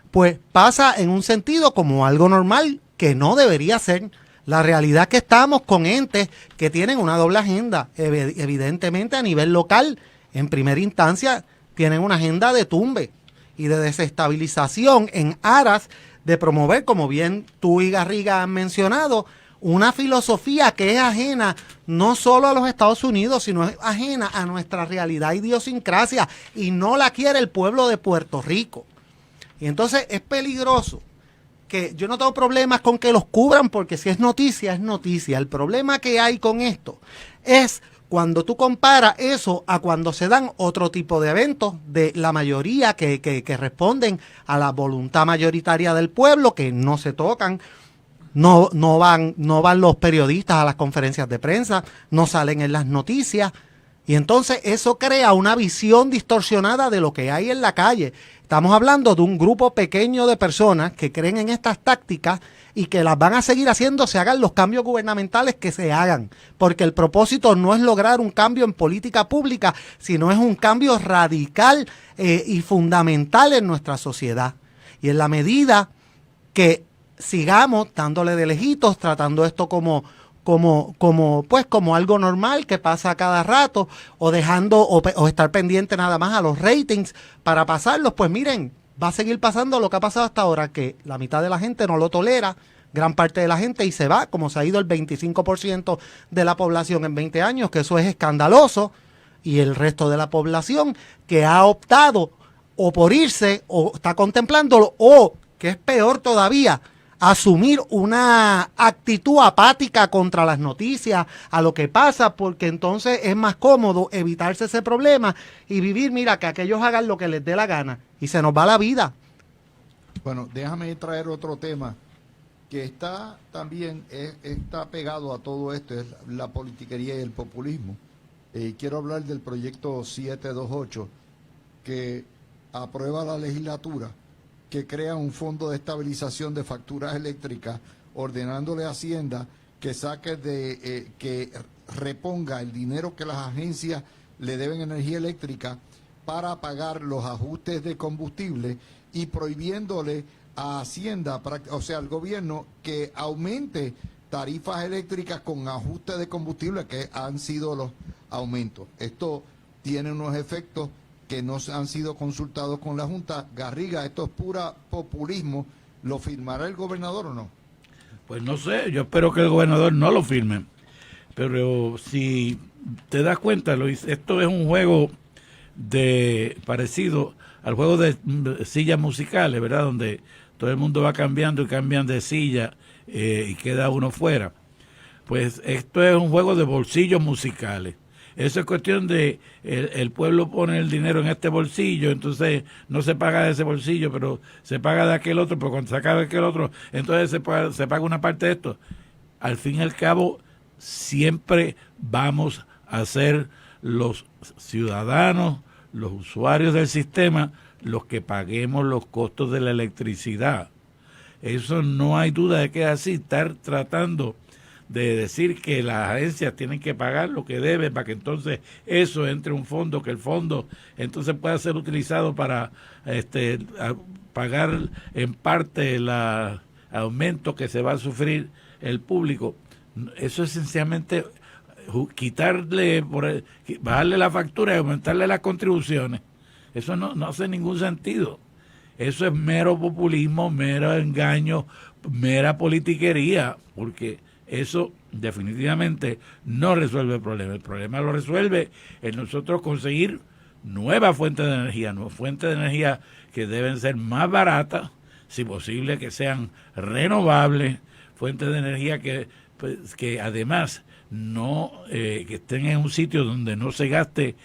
S4: pues pasa en un sentido como algo normal que no debería ser. La realidad es que estamos con entes que tienen una doble agenda. Evidentemente, a nivel local, en primera instancia, tienen una agenda de tumbe y de desestabilización en aras de promover, como bien tú y Garriga han mencionado, una filosofía que es ajena no solo a los Estados Unidos, sino es ajena a nuestra realidad y idiosincrasia, y no la quiere el pueblo de Puerto Rico. Y entonces es peligroso. Que yo no tengo problemas con que los cubran, porque si es noticia, es noticia. El problema que hay con esto es cuando tú comparas eso a cuando se dan otro tipo de eventos de la mayoría que responden a la voluntad mayoritaria del pueblo, que no se tocan. No van los periodistas a las conferencias de prensa, no salen en las noticias. Y entonces eso crea una visión distorsionada de lo que hay en la calle. Estamos hablando de un grupo pequeño de personas que creen en estas tácticas y que las van a seguir haciendo, se hagan los cambios gubernamentales que se hagan, porque el propósito no es lograr un cambio en política pública, sino es un cambio radical y fundamental en nuestra sociedad. Y en la medida que sigamos dándole de lejitos, tratando esto como algo normal que pasa a cada rato, o dejando o estar pendiente nada más a los ratings para pasarlos, pues miren, va a seguir pasando lo que ha pasado hasta ahora, que la mitad de la gente no lo tolera, gran parte de la gente, y se va, como se ha ido el 25% de la población en 20 años, que eso es escandaloso, y el resto de la población que ha optado o por irse, o está contemplándolo, o, que es peor todavía, asumir una actitud apática contra las noticias, a lo que pasa, porque entonces es más cómodo evitarse ese problema y vivir, mira, que aquellos hagan lo que les dé la gana y se nos va la vida.
S1: Bueno, déjame traer otro tema que está también, está pegado a todo esto, es la politiquería y el populismo. Quiero hablar del proyecto 728 que aprueba la legislatura, que crea un fondo de estabilización de facturas eléctricas, ordenándole a Hacienda que saque que reponga el dinero que las agencias le deben energía eléctrica para pagar los ajustes de combustible, y prohibiéndole a Hacienda, o sea, al gobierno, que aumente tarifas eléctricas con ajustes de combustible, que han sido los aumentos. Esto tiene unos efectos que no han sido consultados con la Junta. Garriga, esto es pura populismo. ¿Lo firmará el gobernador o no?
S3: Pues no sé, yo espero que el gobernador no lo firme. Pero si te das cuenta, Luis, esto es un juego parecido al juego de sillas musicales, ¿verdad? Donde todo el mundo va cambiando y cambian de silla y queda uno fuera. Pues esto es un juego de bolsillos musicales. Eso es cuestión de el pueblo pone el dinero en este bolsillo, entonces no se paga de ese bolsillo, pero se paga de aquel otro, pero cuando se acaba aquel otro, entonces se paga una parte de esto. Al fin y al cabo, siempre vamos a ser los ciudadanos, los usuarios del sistema, los que paguemos los costos de la electricidad. Eso no hay duda de que es así. Estar tratando de decir que las agencias tienen que pagar lo que deben para que entonces eso entre un fondo, que el fondo entonces pueda ser utilizado para pagar en parte el aumento que se va a sufrir el público. Eso es esencialmente bajarle la factura y aumentarle las contribuciones. Eso no hace ningún sentido. Eso es mero populismo, mero engaño, mera politiquería, porque eso definitivamente no resuelve el problema. El problema lo resuelve en nosotros conseguir nuevas fuentes de energía, fuentes de energía que deben ser más baratas, si posible que sean renovables, fuentes de energía que además no que estén en un sitio donde no se gaste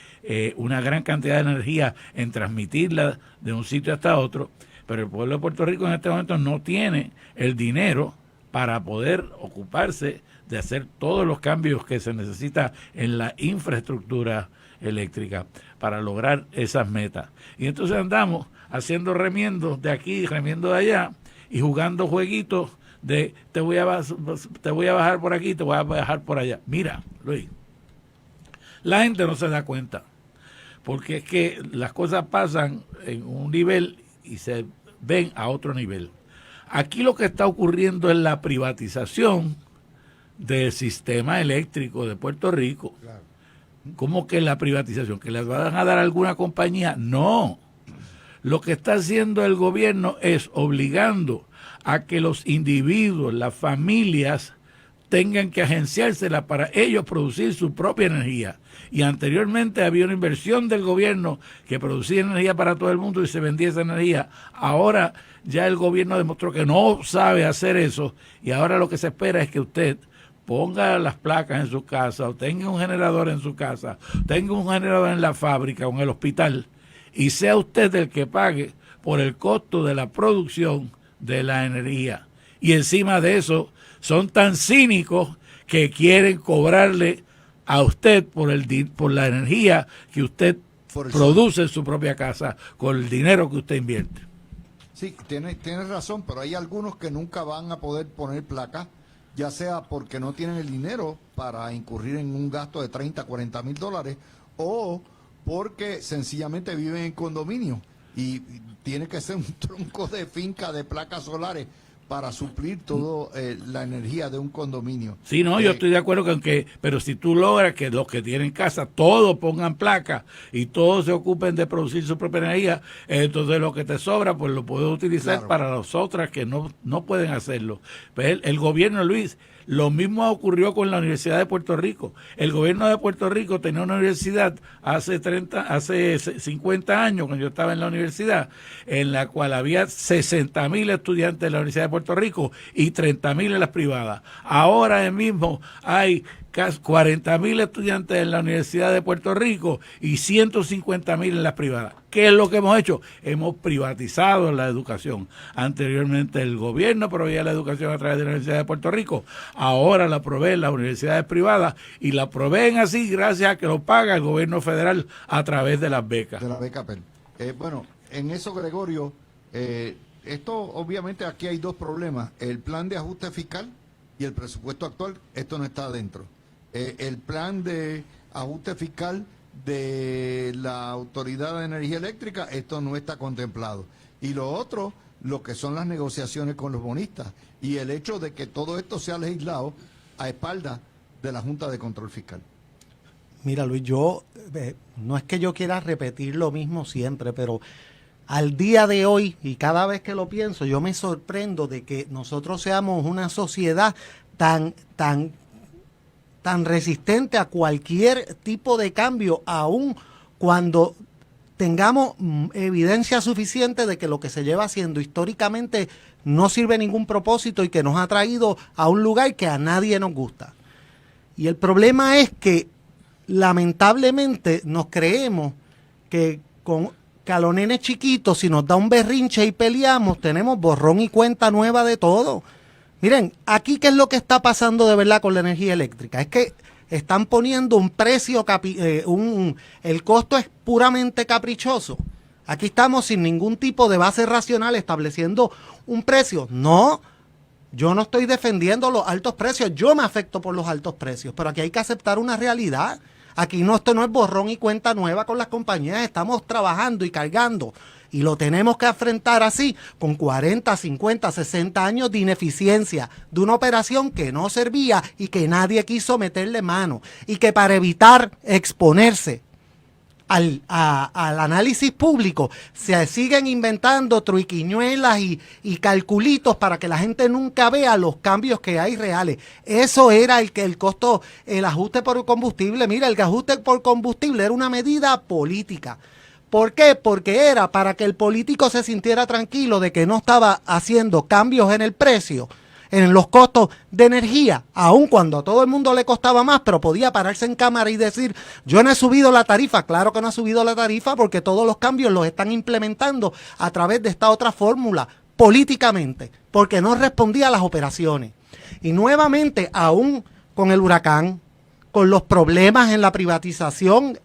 S3: una gran cantidad de energía en transmitirla de un sitio hasta otro. Pero el pueblo de Puerto Rico en este momento no tiene el dinero para poder ocuparse de hacer todos los cambios que se necesita en la infraestructura eléctrica para lograr esas metas. Y entonces andamos haciendo remiendos de aquí, remiendos de allá y jugando jueguitos de te voy a bajar por aquí, te voy a bajar por allá. Mira, Luis, la gente no se da cuenta porque es que las cosas pasan en un nivel y se ven a otro nivel. Aquí lo que está ocurriendo es la privatización del sistema eléctrico de Puerto Rico.
S1: Claro.
S3: ¿Cómo que la privatización? ¿Que les van a dar a alguna compañía? No. Lo que está haciendo el gobierno es obligando a que los individuos, las familias, tengan que agenciársela para ellos producir su propia energía. Y anteriormente había una inversión del gobierno que producía energía para todo el mundo y se vendía esa energía. Ahora ya el gobierno demostró que no sabe hacer eso y ahora lo que se espera es que usted ponga las placas en su casa o tenga un generador en su casa, tenga un generador en la fábrica o en el hospital y sea usted el que pague por el costo de la producción de la energía. Y encima de eso son tan cínicos que quieren cobrarle a usted por la energía que usted produce en su propia casa con el dinero que usted invierte.
S1: Sí, tiene razón, pero hay algunos que nunca van a poder poner placas, ya sea porque no tienen el dinero para incurrir en un gasto de 30, 40 mil dólares, o porque sencillamente viven en condominio y tiene que ser un tronco de finca de placas solares para suplir toda la energía de un condominio.
S3: Sí, no, yo estoy de acuerdo con que, pero si tú logras que los que tienen casa todos pongan placas y todos se ocupen de producir su propia energía, entonces lo que te sobra pues lo puedes utilizar
S1: Claro.
S3: para las otras que no pueden hacerlo. Pues el gobierno, Luis, lo mismo ocurrió con la Universidad de Puerto Rico. El gobierno de Puerto Rico tenía una universidad hace 50 años, cuando yo estaba en la universidad, en la cual había 60,000 estudiantes en la Universidad de Puerto Rico y 30,000 en las privadas. Ahora mismo hay casi 40,000 estudiantes en la Universidad de Puerto Rico y 150,000 en las privadas. ¿Qué es lo que hemos hecho? Hemos privatizado la educación. Anteriormente el gobierno proveía la educación a través de la Universidad de Puerto Rico, ahora la proveen las universidades privadas y la proveen así gracias a que lo paga el gobierno federal a través de las becas.
S1: De la beca PEL. Bueno, en eso, Gregorio, esto obviamente aquí hay dos problemas, el plan de ajuste fiscal y el presupuesto actual, esto no está adentro. El plan de ajuste fiscal de la Autoridad de Energía Eléctrica, esto no está contemplado. Y lo otro, lo que son las negociaciones con los bonistas y el hecho de que todo esto sea legislado a espaldas de la Junta de Control Fiscal.
S4: Mira, Luis, yo no es que yo quiera repetir lo mismo siempre, pero al día de hoy, y cada vez que lo pienso, yo me sorprendo de que nosotros seamos una sociedad tan resistente a cualquier tipo de cambio, aun cuando tengamos evidencia suficiente de que lo que se lleva haciendo históricamente no sirve a ningún propósito y que nos ha traído a un lugar que a nadie nos gusta. Y el problema es que lamentablemente nos creemos que a los nenes chiquitos, si nos da un berrinche y peleamos, tenemos borrón y cuenta nueva de todo. Miren, aquí qué es lo que está pasando de verdad con la energía eléctrica. Es que están poniendo un precio, el costo es puramente caprichoso. Aquí estamos sin ningún tipo de base racional estableciendo un precio. No, yo no estoy defendiendo los altos precios, yo me afecto por los altos precios, pero aquí hay que aceptar una realidad. Aquí esto no es borrón y cuenta nueva con las compañías, estamos trabajando y cargando y lo tenemos que enfrentar así, con 40, 50, 60 años de ineficiencia, de una operación que no servía y que nadie quiso meterle mano y que para evitar exponerse al análisis público, se siguen inventando truiquiñuelas y calculitos para que la gente nunca vea los cambios que hay reales. Eso era el costo, el ajuste por combustible. Mira, el ajuste por combustible era una medida política. ¿Por qué? Porque era para que el político se sintiera tranquilo de que no estaba haciendo cambios en el precio, en los costos de energía, aun cuando a todo el mundo le costaba más, pero podía pararse en cámara y decir, yo no he subido la tarifa. Claro que no ha subido la tarifa porque todos los cambios los están implementando a través de esta otra fórmula, políticamente, porque no respondía a las operaciones. Y nuevamente, aún con el huracán, con los problemas en la privatización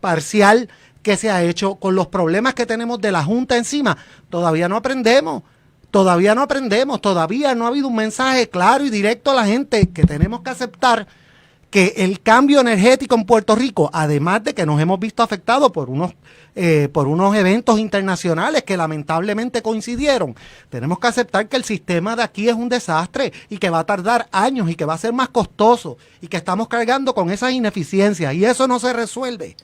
S4: parcial que se ha hecho, con los problemas que tenemos de la Junta encima, todavía no aprendemos. Todavía no ha habido un mensaje claro y directo a la gente que tenemos que aceptar que el cambio energético en Puerto Rico, además de que nos hemos visto afectados por unos eventos internacionales que lamentablemente coincidieron, tenemos que aceptar que el sistema de aquí es un desastre y que va a tardar años y que va a ser más costoso y que estamos cargando con esas ineficiencias, y eso no se resuelve.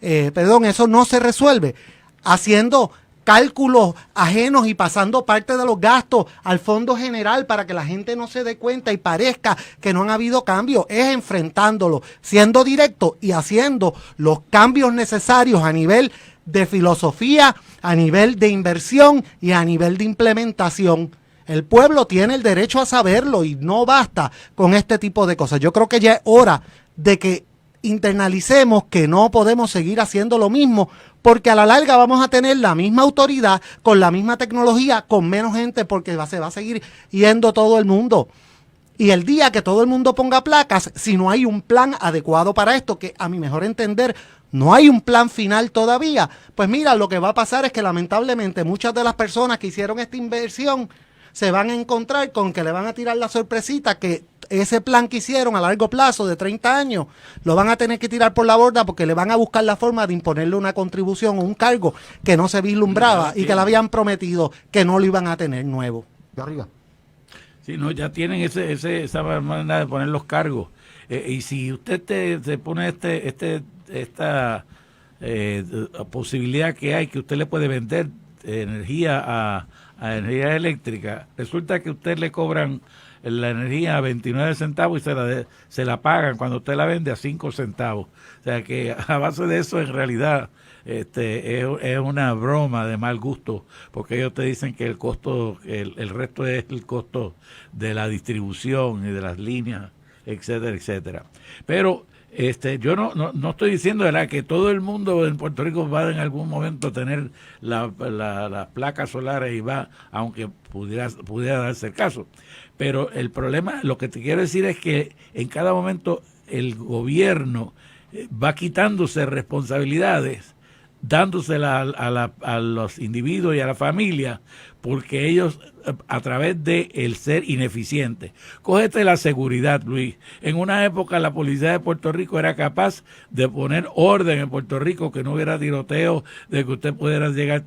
S4: Eso no se resuelve haciendo cálculos ajenos y pasando parte de los gastos al fondo general para que la gente no se dé cuenta y parezca que no han habido cambios. Es enfrentándolo, siendo directo y haciendo los cambios necesarios a nivel de filosofía, a nivel de inversión y a nivel de implementación. El pueblo tiene el derecho a saberlo y no basta con este tipo de cosas. Yo creo que ya es hora de que internalicemos que no podemos seguir haciendo lo mismo, porque a la larga vamos a tener la misma autoridad, con la misma tecnología, con menos gente, porque se va a seguir yendo todo el mundo. Y el día que todo el mundo ponga placas, si no hay un plan adecuado para esto, que a mi mejor entender no hay un plan final todavía, pues mira, lo que va a pasar es que lamentablemente muchas de las personas que hicieron esta inversión se van a encontrar con que le van a tirar la sorpresita que ese plan que hicieron a largo plazo de 30 años lo van a tener que tirar por la borda porque le van a buscar la forma de imponerle una contribución o un cargo que no se vislumbraba y que le habían prometido que no lo iban a tener nuevo.
S1: Garriga.
S3: Sí, no, ya tienen esa manera de poner los cargos. Y si usted se pone esta posibilidad que hay, que usted le puede vender energía a energía eléctrica, resulta que usted le cobran la energía a 29 centavos y se la pagan cuando usted la vende a 5 centavos. O sea que a base de eso, en realidad, es una broma de mal gusto, porque ellos te dicen que el costo, el resto es el costo de la distribución y de las líneas, etcétera, etcétera. Pero yo no estoy diciendo, ¿verdad?, que todo el mundo en Puerto Rico va en algún momento a tener las placas solares y va, aunque pudiera darse el caso. Pero el problema, lo que te quiero decir es que en cada momento el gobierno va quitándose responsabilidades, dándoselas a los individuos y a la familia, porque ellos, a través de el ser ineficiente. Cógete la seguridad, Luis. En una época la policía de Puerto Rico era capaz de poner orden en Puerto Rico, que no hubiera tiroteo, de que usted pudiera llegar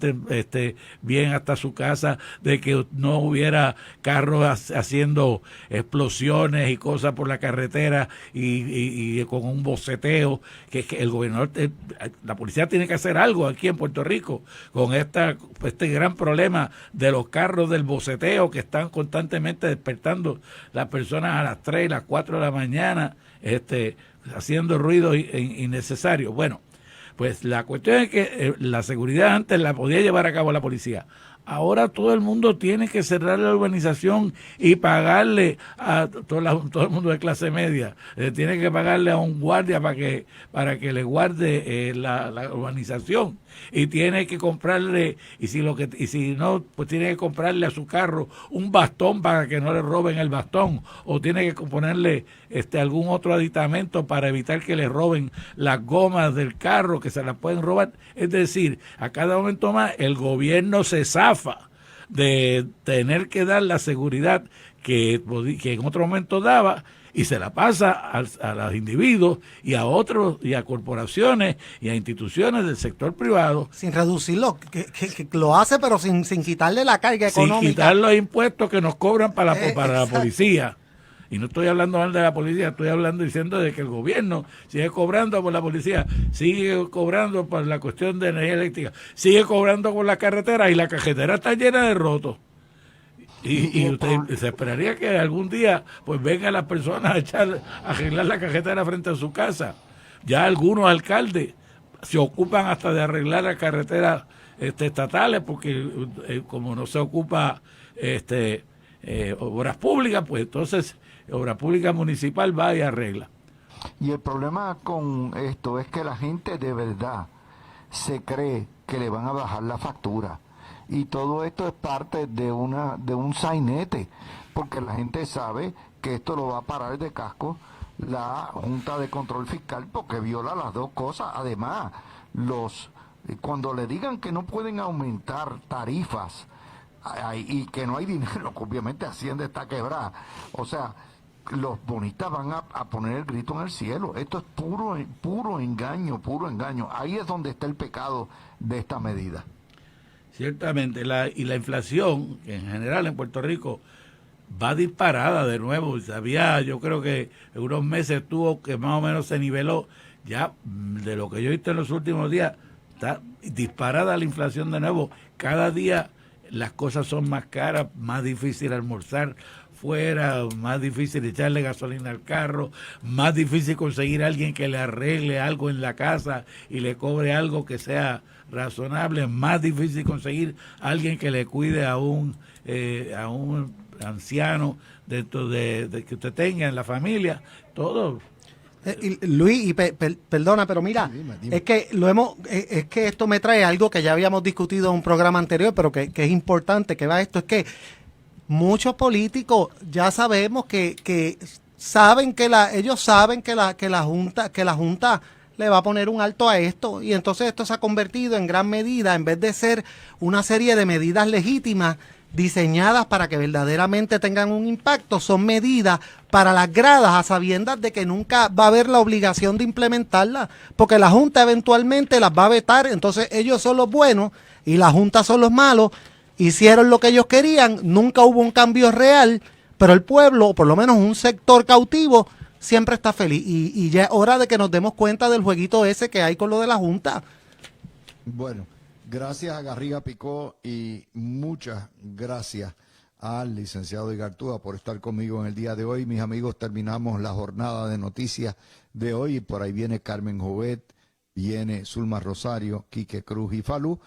S3: bien hasta su casa, de que no hubiera carros haciendo explosiones y cosas por la carretera y con un boceteo, que el gobernador, la policía tiene que hacer algo aquí en Puerto Rico con este gran problema de los carros del boceteo que están constantemente despertando las personas a las 3, las 4 de la mañana, haciendo ruido innecesario. Bueno, pues la cuestión es que la seguridad antes la podía llevar a cabo la policía. Ahora todo el mundo tiene que cerrar la urbanización y pagarle a todo el mundo de clase media. Tiene que pagarle a un guardia para que le guarde la urbanización. Y tiene que comprarle, y si no, pues tiene que comprarle a su carro un bastón para que no le roben el bastón. O tiene que ponerle algún otro aditamento para evitar que le roben las gomas del carro, que se las pueden robar. Es decir, a cada momento más el gobierno se zafa de tener que dar la seguridad que en otro momento daba, y se la pasa a los individuos y a otros, y a corporaciones y a instituciones del sector privado.
S4: Sin reducirlo, que lo hace, pero sin quitarle la carga económica.
S3: Sin quitar los impuestos que nos cobran para la policía. Y no estoy hablando mal de la policía, estoy hablando diciendo de que el gobierno sigue cobrando por la policía, sigue cobrando por la cuestión de energía eléctrica, sigue cobrando por la carretera y la carretera está llena de rotos. Y usted se esperaría que algún día pues vengan las personas a arreglar la carretera frente a su casa. Ya algunos alcaldes se ocupan hasta de arreglar las carreteras estatales, porque como no se ocupa obras públicas, pues entonces obra pública municipal va y arregla.
S5: Y el problema con esto es que la gente de verdad se cree que le van a bajar la factura. Y todo esto es parte de un sainete, porque la gente sabe que esto lo va a parar de casco la Junta de Control Fiscal, porque viola las dos cosas. Además, cuando le digan que no pueden aumentar tarifas y que no hay dinero, que obviamente Hacienda está quebrada, o sea, los bonistas van a poner el grito en el cielo. Esto es puro engaño, puro engaño. Ahí es donde está el pecado de esta medida.
S3: Ciertamente, y la inflación, que en general en Puerto Rico va disparada de nuevo. Yo creo que en unos meses tuvo que más o menos se niveló. Ya de lo que yo he visto en los últimos días, está disparada la inflación de nuevo. Cada día las cosas son más caras, más difícil almorzar fuera, más difícil echarle gasolina al carro, más difícil conseguir a alguien que le arregle algo en la casa y le cobre algo que sea razonable, más difícil conseguir a alguien que le cuide a un anciano dentro de que usted tenga en la familia, todo.
S4: Luis, perdona, pero mira,
S1: Sí, dime.
S4: es que es que esto me trae algo que ya habíamos discutido en un programa anterior, pero que es importante que va esto, es que muchos políticos ya sabemos que saben ellos saben que la Junta le va a poner un alto a esto, y entonces esto se ha convertido en gran medida, en vez de ser una serie de medidas legítimas diseñadas para que verdaderamente tengan un impacto, son medidas para las gradas, a sabiendas de que nunca va a haber la obligación de implementarlas, porque la Junta eventualmente las va a vetar. Entonces ellos son los buenos y la Junta son los malos. Hicieron lo que ellos querían, nunca hubo un cambio real, pero el pueblo, o por lo menos un sector cautivo, siempre está feliz. Y ya es hora de que nos demos cuenta del jueguito ese que hay con lo de la Junta.
S1: Bueno, gracias a Garriga Picó y muchas gracias al licenciado Igartúa por estar conmigo en el día de hoy. Mis amigos, terminamos la jornada de noticias de hoy y por ahí viene Carmen Jovet, viene Zulma Rosario, Quique Cruz y Falú.